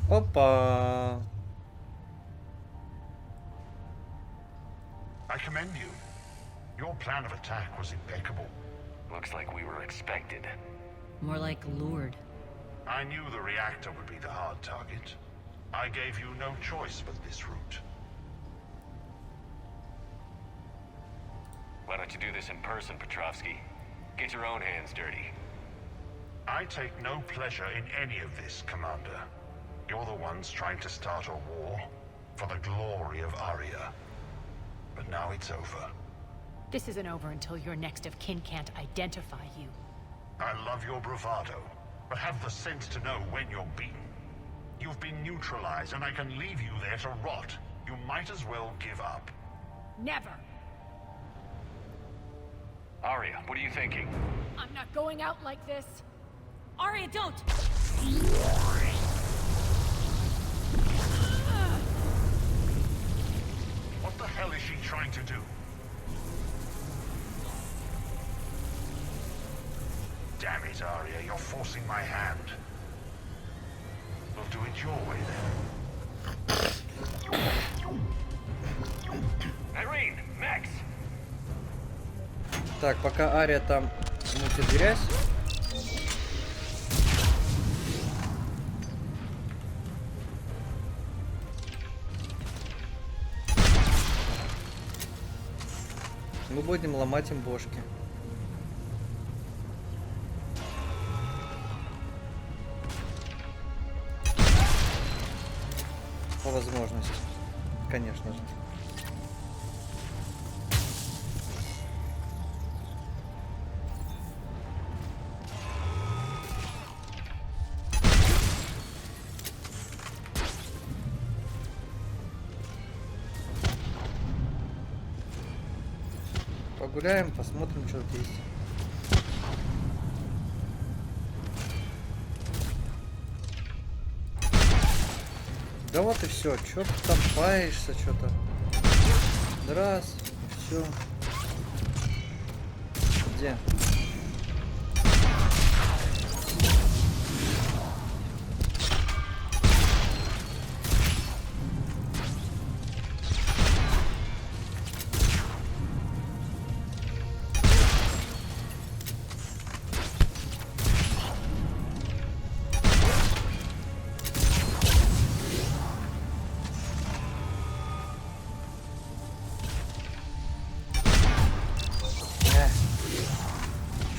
Опа! I commend you. Your plan of attack was impeccable. Looks like we were expected. More like lured. I knew the reactor would be the hard target. I gave you no choice but this route. Why don't you do this in person, Petrovsky? Get your own hands dirty. I take no pleasure in any of this, Commander. You're the ones trying to start a war for the glory of Aria. But now it's over. This isn't over until your next of kin can't identify you. I love your bravado, but have the sense to know when you're beaten. You've been neutralized, and I can leave you there to rot. You might as well give up. Never! Aria, what are you thinking? I'm not going out like this. Arya, don't! What the hell is she trying to do? Damn it, Aria, you're forcing my hand. We'll do it your way then. Irene, Max! Так, пока Ария там мутит грязь. Мы будем ломать им бошки. По возможности, конечно же. Погуляем, посмотрим, что тут есть. Да вот и все. Чё ты там паешься, что-то? Раз, все. Где?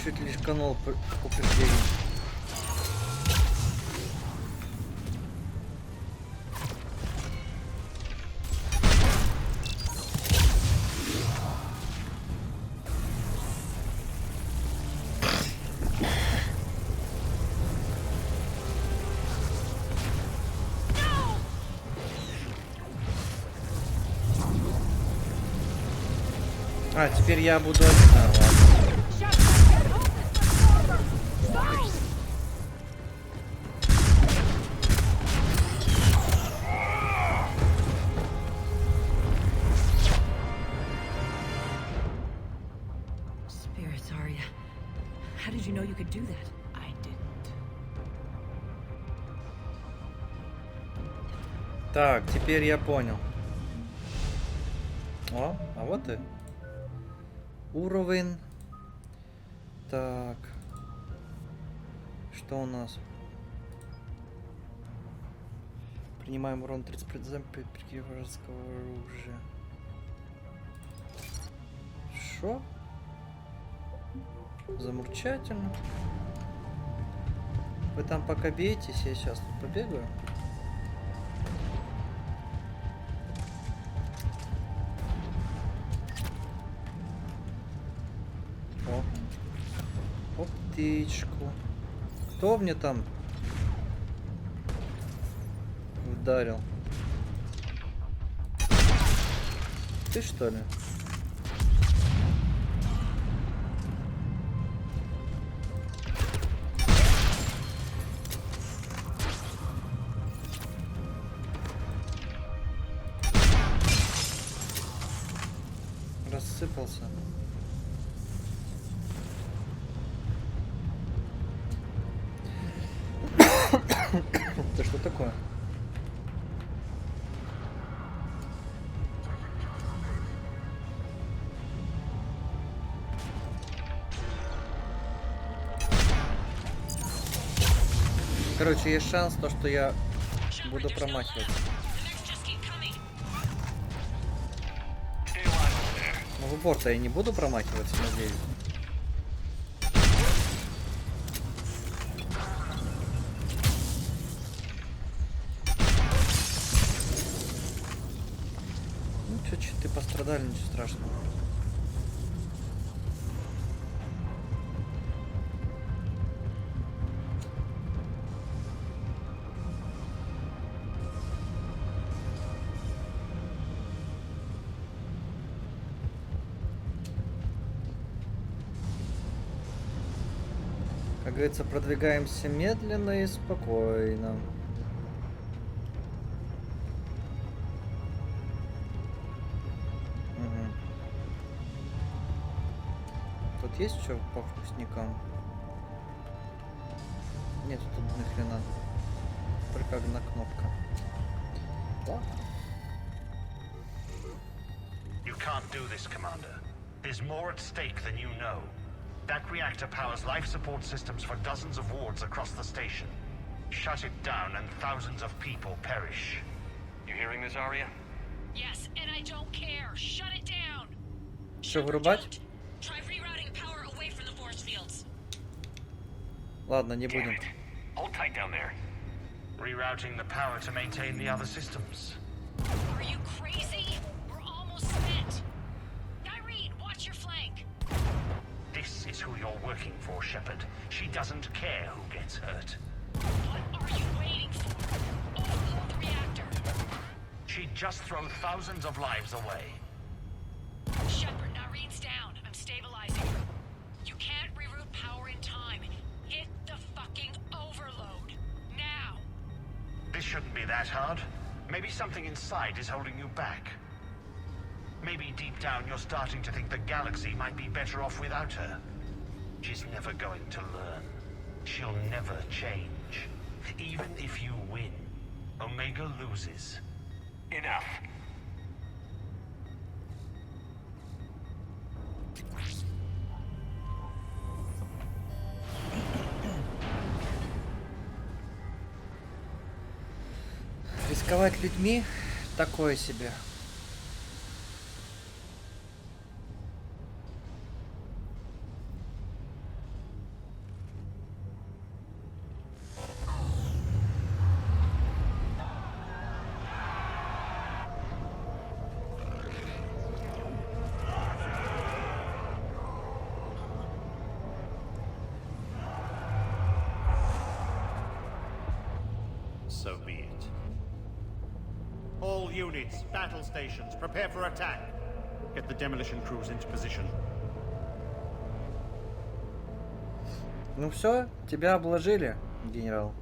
Чуть лишь канал упреждений. А, теперь я буду... А, ладно. Spirits, Arya. How did you know you could do that? I didn't. Так, теперь я понял. О, а вот и уровень. Так. Что у нас? Принимаем урон 30% при вражеского оружия. Шо? Замурчательно. Вы там пока бейтесь, я сейчас тут побегаю. О, птичку. Кто мне там ударил? Ты что ли? Рассыпался. Это что такое? Короче, есть шанс, то, что я буду промахивать. Ну, в упор-то я не буду промахиваться, надеюсь. Ну, чуть-чуть ты пострадали, ничего страшного. Как говорится, продвигаемся медленно и спокойно. Угу. Тут есть что по вкусникам? Нет, тут ни хрена. Только одна кнопка. Ладно. You can't do this, Commander. There's more at stake than you know. That reactor powers life support systems for dozens of wards across the station. Shut it down and thousands of people perish. You hearing this, Arya? Yes, and I don't care. Shut it down. Что, вырубать? Try rerouting power away from the force fields. Ладно, не Damn будем. it. Hold tight down there. Rerouting the power to maintain the other systems. Are you crazy? We're almost spent. Irene, watch your flank. This is who you're working for, Shepard. She doesn't care who gets hurt. What are you waiting for? Overload the reactor. She'd just throw thousands of lives away. Shepard, Irene's down. I'm stabilizing her. You can't reroute power in time. Hit the fucking overload. Now. This shouldn't be that hard. Maybe something inside is holding you back. Maybe deep down you're starting to think the galaxy might be better off without her. She's never going to learn. She'll never change. Even if you win, Omega loses. Enough. Рисковать людьми такое себе. So be it. All units, battle stations, prepare for attack. Get the demolition crews into position. Ну все, тебя обложили, генерал.